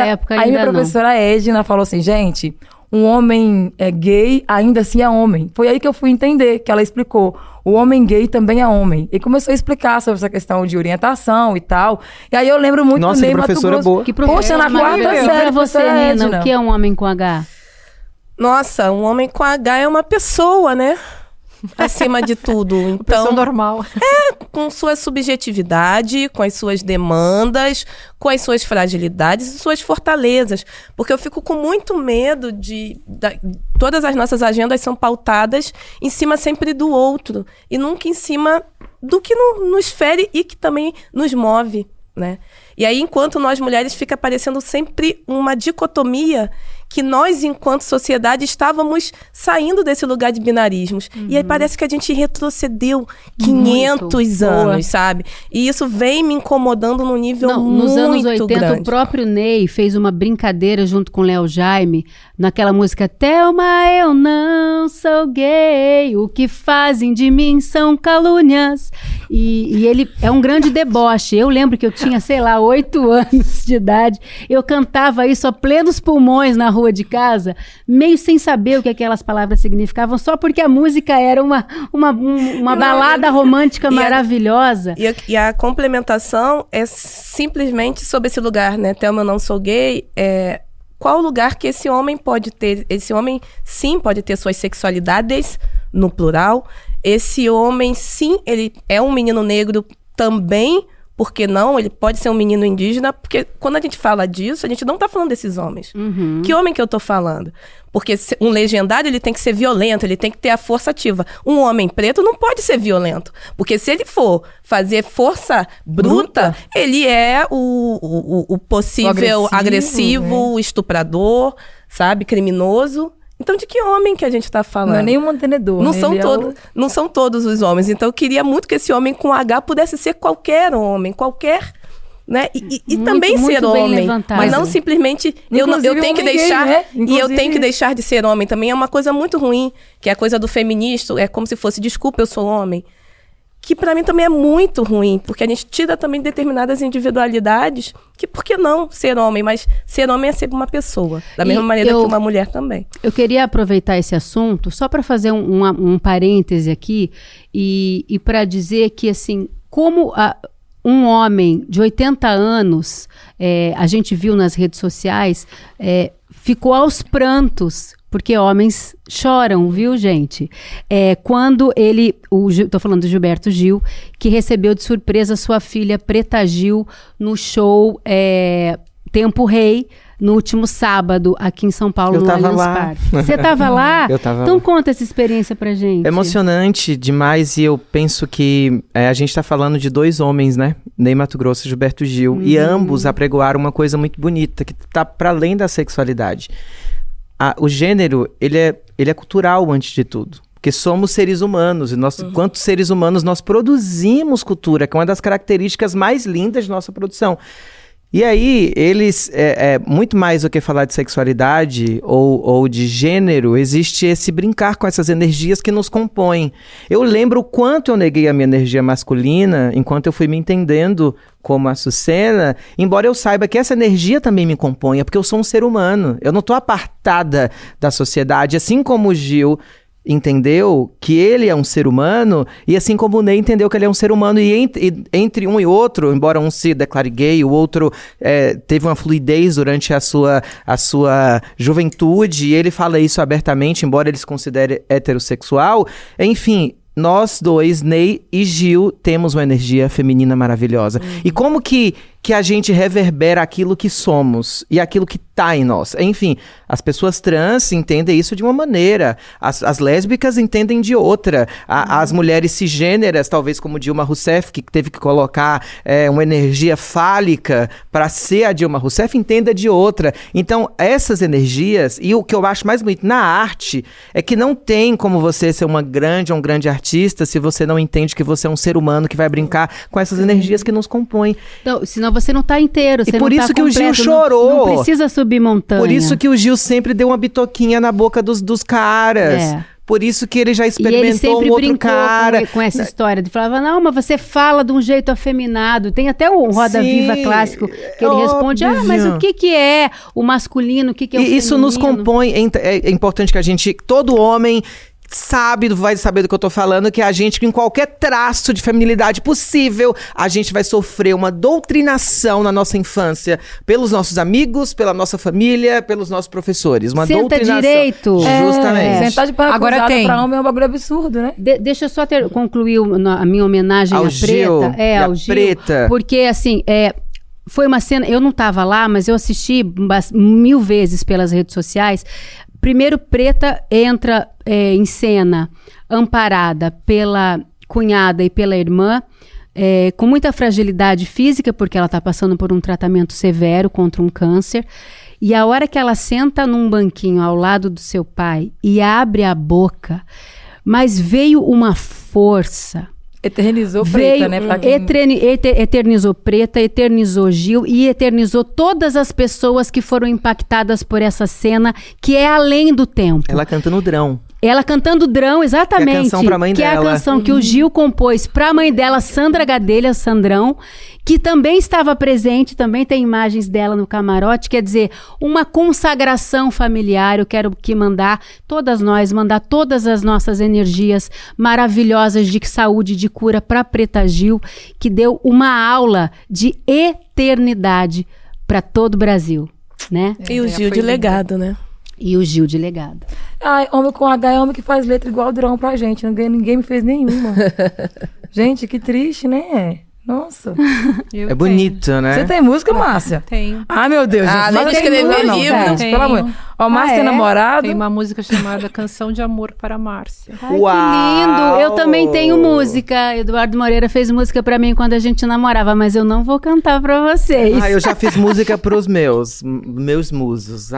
época Aí ainda minha professora Edna falou assim, gente, um homem gay ainda assim é homem. Foi aí que eu fui entender, que ela explicou. O homem gay também é homem. E começou a explicar sobre essa questão de orientação e tal. E aí eu lembro muito Nossa, do Ney que professora Matogrosso. boa. Que professora Poxa, na 4ª maravilhosa. série, Pra você, professora Nina, Edna. o que é um homem com H? Nossa, um homem com H é uma pessoa, né? Acima de tudo. Pessoa Então, normal. com sua subjetividade, com as suas demandas, com as suas fragilidades e suas fortalezas. Porque eu fico com muito medo todas as nossas agendas são pautadas em cima sempre do outro e nunca em cima do que nos fere e que também nos move, né? E aí, enquanto nós mulheres, fica parecendo sempre uma dicotomia que nós, enquanto sociedade, estávamos saindo desse lugar de binarismos. E aí parece que a gente retrocedeu 500 anos, sabe? E isso vem me incomodando num nível muito nos anos 80, grande. o próprio Ney fez uma brincadeira junto com Léo Jaime, naquela música Thelma, eu não sou gay, o que fazem de mim são calúnias. E ele é um grande deboche. Eu lembro que eu tinha, sei lá, 8 anos de idade. Eu cantava isso a plenos pulmões na rua de casa, meio sem saber o que aquelas palavras significavam, só porque a música era uma balada romântica maravilhosa. E a complementação é simplesmente sobre esse lugar, né? Thelma, eu não sou gay. Qual lugar que esse homem pode ter? Esse homem, sim, pode ter suas sexualidades, no plural. Esse homem, sim, ele é um menino negro também. Por que não? Ele pode ser um menino indígena, porque quando a gente fala disso, a gente não tá falando desses homens. Que homem que eu tô falando? Porque um legendário, ele tem que ser violento, ele tem que ter a força ativa. Um homem preto não pode ser violento, porque se ele for fazer força bruta, ele é o possível agressivo, estuprador, sabe? Criminoso. Então, de que homem que a gente está falando? Não é nem um mantenedor. Não são todos os homens. Então, eu queria muito que esse homem com H pudesse ser qualquer homem, qualquer... Né? E também ser homem, mas não simplesmente eu tenho que deixar gay, né? E eu tenho que deixar de ser homem também é uma coisa muito ruim, que é a coisa do feminista, é como se fosse desculpa, eu sou homem, que pra mim também é muito ruim, porque a gente tira também determinadas individualidades, que por que não ser homem, mas ser homem é ser uma pessoa, da mesma maneira que uma mulher também. Eu queria aproveitar esse assunto só para fazer um parêntese aqui e para dizer que assim, como um homem de 80 anos, a gente viu nas redes sociais, ficou aos prantos, porque homens choram, viu, gente? Quando tô falando do Gilberto Gil, que recebeu de surpresa sua filha Preta Gil no show Tempo Rei, no último sábado, aqui em São Paulo, no Allianz Parque. Você estava lá? Eu tava então lá. Conta essa experiência pra gente. É emocionante demais e eu penso que a gente tá falando de 2 homens, né? Ney Matogrosso e Gilberto Gil. E ambos apregoaram uma coisa muito bonita, que tá para além da sexualidade. O gênero, ele é cultural antes de tudo. Porque somos seres humanos. E nós, enquanto seres humanos, nós produzimos cultura, que é uma das características mais lindas de nossa produção. E aí, eles, muito mais do que falar de sexualidade ou de gênero, existe esse brincar com essas energias que nos compõem. Eu lembro o quanto eu neguei a minha energia masculina enquanto eu fui me entendendo como Açucena, embora eu saiba que essa energia também me compõe, porque eu sou um ser humano. Eu não estou apartada da sociedade, assim como o Gil entendeu que ele é um ser humano, e assim como o Ney entendeu que ele é um ser humano, e entre um e outro, embora um se declare gay, o outro teve uma fluidez durante a sua juventude, e ele fala isso abertamente, embora ele se considere heterossexual, enfim, nós dois, Ney e Gil, temos uma energia feminina maravilhosa. E como que a gente reverbera aquilo que somos e aquilo que tá em nós? Enfim, as pessoas trans entendem isso de uma maneira, as lésbicas entendem de outra, as mulheres cisgêneras, talvez como Dilma Rousseff, que teve que colocar uma energia fálica para ser a Dilma Rousseff, entenda de outra. Então, essas energias, e o que eu acho mais bonito na arte, é que não tem como você ser um grande artista se você não entende que você é um ser humano que vai brincar com essas energias que nos compõem. Então, senão você não tá inteiro, você e por não isso tá que completo, o Gil chorou. Não precisa subir montanha. Por isso que o Gil sempre deu uma bitoquinha na boca dos caras. Por isso que ele já experimentou um outro cara. Com essa história de falava, não, mas você fala de um jeito afeminado. Tem até o Roda Viva clássico que ele responde, mas o que é o masculino, o que é o feminino? Isso nos compõe, é importante que todo homem vai saber do que eu tô falando, que a gente, em qualquer traço de feminilidade possível, a gente vai sofrer uma doutrinação na nossa infância, pelos nossos amigos, pela nossa família, pelos nossos professores. Uma doutrinação. Direito. Justamente. Sentar de perna Agora cruzada tem. pra homem é um bagulho absurdo, né? Deixa eu só concluir a minha homenagem ao à Gil, Preta. Ao Gil. Preta. Porque, assim, foi uma cena... Eu não estava lá, mas eu assisti 1000 vezes pelas redes sociais. Primeiro, Preta entra em cena amparada pela cunhada e pela irmã, com muita fragilidade física, porque ela está passando por um tratamento severo contra um câncer. E a hora que ela senta num banquinho ao lado do seu pai e abre a boca, mas veio uma força... Eternizou Preta, né? Eternizou Preta, eternizou Gil e eternizou todas as pessoas que foram impactadas por essa cena, que é além do tempo. Ela cantando drão. Ela cantando drão, exatamente. Que é a canção pra mãe dela. Que é a canção que o Gil compôs pra mãe dela, Sandra Gadelha, Sandrão, que também estava presente, também tem imagens dela no camarote, quer dizer, uma consagração familiar. Eu quero mandar todas as nossas energias maravilhosas de saúde, de cura pra Preta Gil, que deu uma aula de eternidade para todo o Brasil, né? E o Gil de legado, né? E o Gil de legado. Ai, homem com H é homem que faz letra igual drão pra gente. Ninguém me fez nenhuma. Gente, que triste, né? Nossa. É bonito, né? Você tem música, Márcia? Tenho. Ah, meu Deus. Ah, gente, nem não tem escrever música, não, livro. gente, pelo amor. Ó, Márcia tem namorado. Tem uma música chamada Canção de Amor para Márcia. Ai, que lindo! Eu também tenho música. Eduardo Moreira fez música pra mim quando a gente namorava, mas eu não vou cantar pra vocês. Eu já fiz música pros meus musos.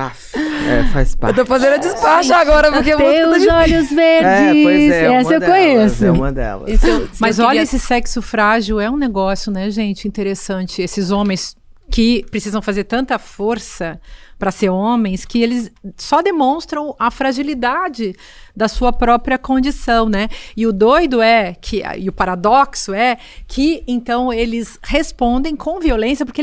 Faz parte. Eu tô fazendo a despacho agora, porque Teus olhos verdes. Pois é, Essa eu conheço. É uma delas. Mas olha, esse sexo frágil é um negócio, né, gente? Interessante. Esses homens que precisam fazer tanta força para ser homens, que eles só demonstram a fragilidade da sua própria condição, né? E o doido e o paradoxo é que, então, eles respondem com violência, porque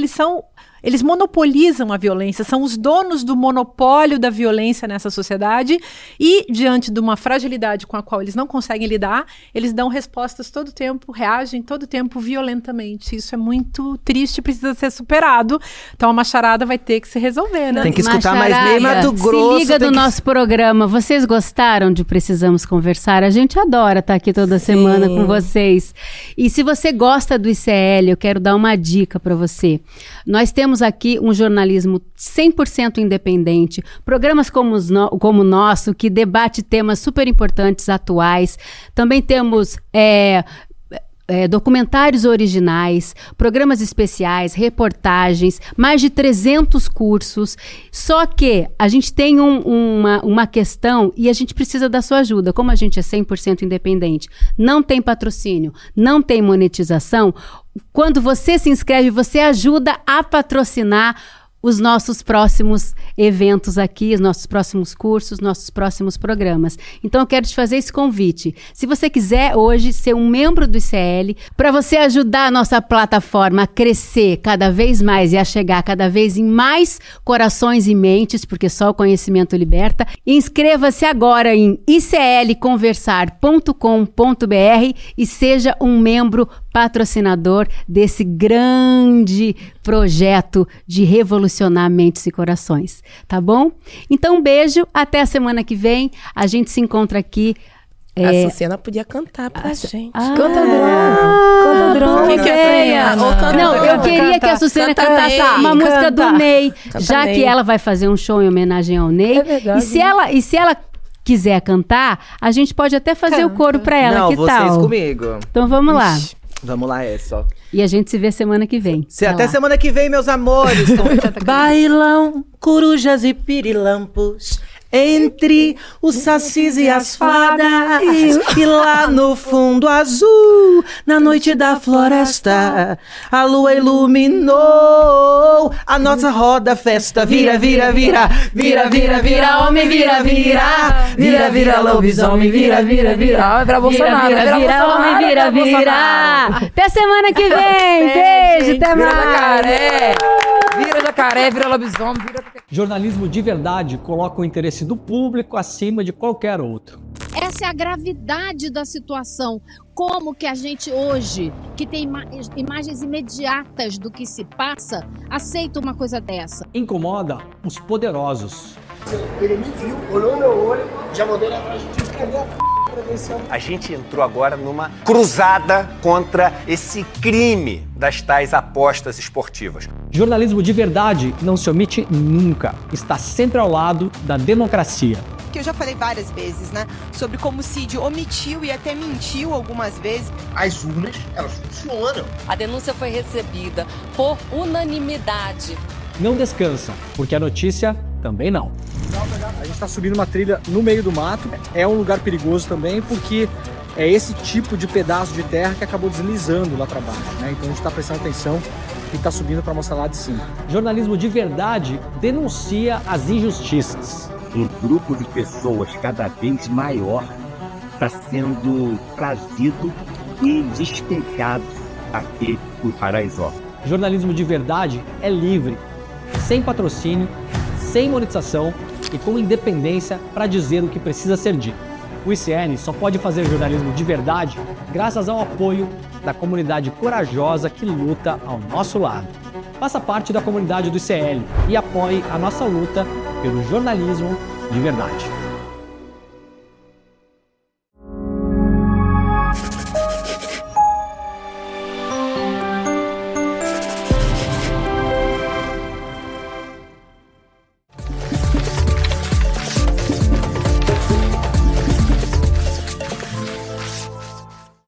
eles monopolizam a violência, são os donos do monopólio da violência nessa sociedade e, diante de uma fragilidade com a qual eles não conseguem lidar, eles dão respostas todo tempo, reagem todo tempo violentamente. Isso é muito triste, precisa ser superado. Então a macharada vai ter que se resolver, né? Tem que escutar mais Ney Mato Grosso. Se liga do nosso programa. Vocês gostaram de Precisamos Conversar? A gente adora estar aqui toda semana com vocês. E se você gosta do ICL, eu quero dar uma dica para você. Nós temos aqui um jornalismo 100% independente, programas como o nosso, que debate temas super importantes, atuais. Também temos documentários originais, programas especiais, reportagens, mais de 300 cursos. Só que a gente tem uma questão e a gente precisa da sua ajuda. Como a gente é 100% independente, não tem patrocínio, não tem monetização, quando você se inscreve, você ajuda a patrocinar os nossos próximos eventos aqui, os nossos próximos cursos, nossos próximos programas. Então, eu quero te fazer esse convite. Se você quiser hoje ser um membro do ICL, para você ajudar a nossa plataforma a crescer cada vez mais e a chegar cada vez em mais corações e mentes, porque só o conhecimento liberta, inscreva-se agora em iclconversar.com.br e seja um membro patrocinador desse grande projeto de revolucionar mentes e corações, tá bom? Então, um beijo, até a semana que vem, a gente se encontra aqui. A Sucena podia cantar pra gente. Canta Drone. Não, eu queria que a Sucena cantasse uma música do Ney, já que ela vai fazer um show em homenagem ao Ney. É verdade. E se ela quiser cantar, a gente pode até fazer o coro pra ela, Não, que vocês tal? comigo. Então vamos lá. Vamos lá, ó. E a gente se vê semana que vem. Até lá. semana que vem, meus amores. Bailão, corujas e pirilampos, entre os sacis e as fadas, e lá no fundo azul, na noite da floresta, a lua iluminou a nossa roda festa. Vira, vira, vira, vira, vira, vira, homem, vira, vira, vira, vira, lobisomem, vira, vira, vira. Ah, vira Bolsonaro, Vira, vira, homem, vira, vira. Até semana que vem. Beijo, até Vira mais. jacaré, vira jacaré, vira lobisomem, vira... Jornalismo de verdade coloca o interesse do público acima de qualquer outro. Essa é a gravidade da situação. Como que a gente hoje, que tem imagens imediatas do que se passa, aceita uma coisa dessa? Incomoda os poderosos. Ele me viu, olhou no meu olho, já mandei ele atrás de ti, cadê a credencial? A gente entrou agora numa cruzada contra esse crime das tais apostas esportivas. Jornalismo de verdade não se omite nunca. Está sempre ao lado da democracia. Que eu já falei várias vezes, né? Sobre como o Cid omitiu e até mentiu algumas vezes. As urnas, elas funcionam. A denúncia foi recebida por unanimidade. Não descansa, porque a notícia também não. A gente está subindo uma trilha no meio do mato. É um lugar perigoso também, porque é esse tipo de pedaço de terra que acabou deslizando lá para baixo, né? Então a gente está prestando atenção e está subindo para mostrar lá de cima. Jornalismo de verdade denuncia as injustiças. Um grupo de pessoas cada vez maior está sendo trazido e despejado aqui por Paraisópolis. Jornalismo de verdade é livre, sem patrocínio, sem monetização e com independência para dizer o que precisa ser dito. O ICN só pode fazer jornalismo de verdade graças ao apoio da comunidade corajosa que luta ao nosso lado. Faça parte da comunidade do ICL e apoie a nossa luta pelo jornalismo de verdade.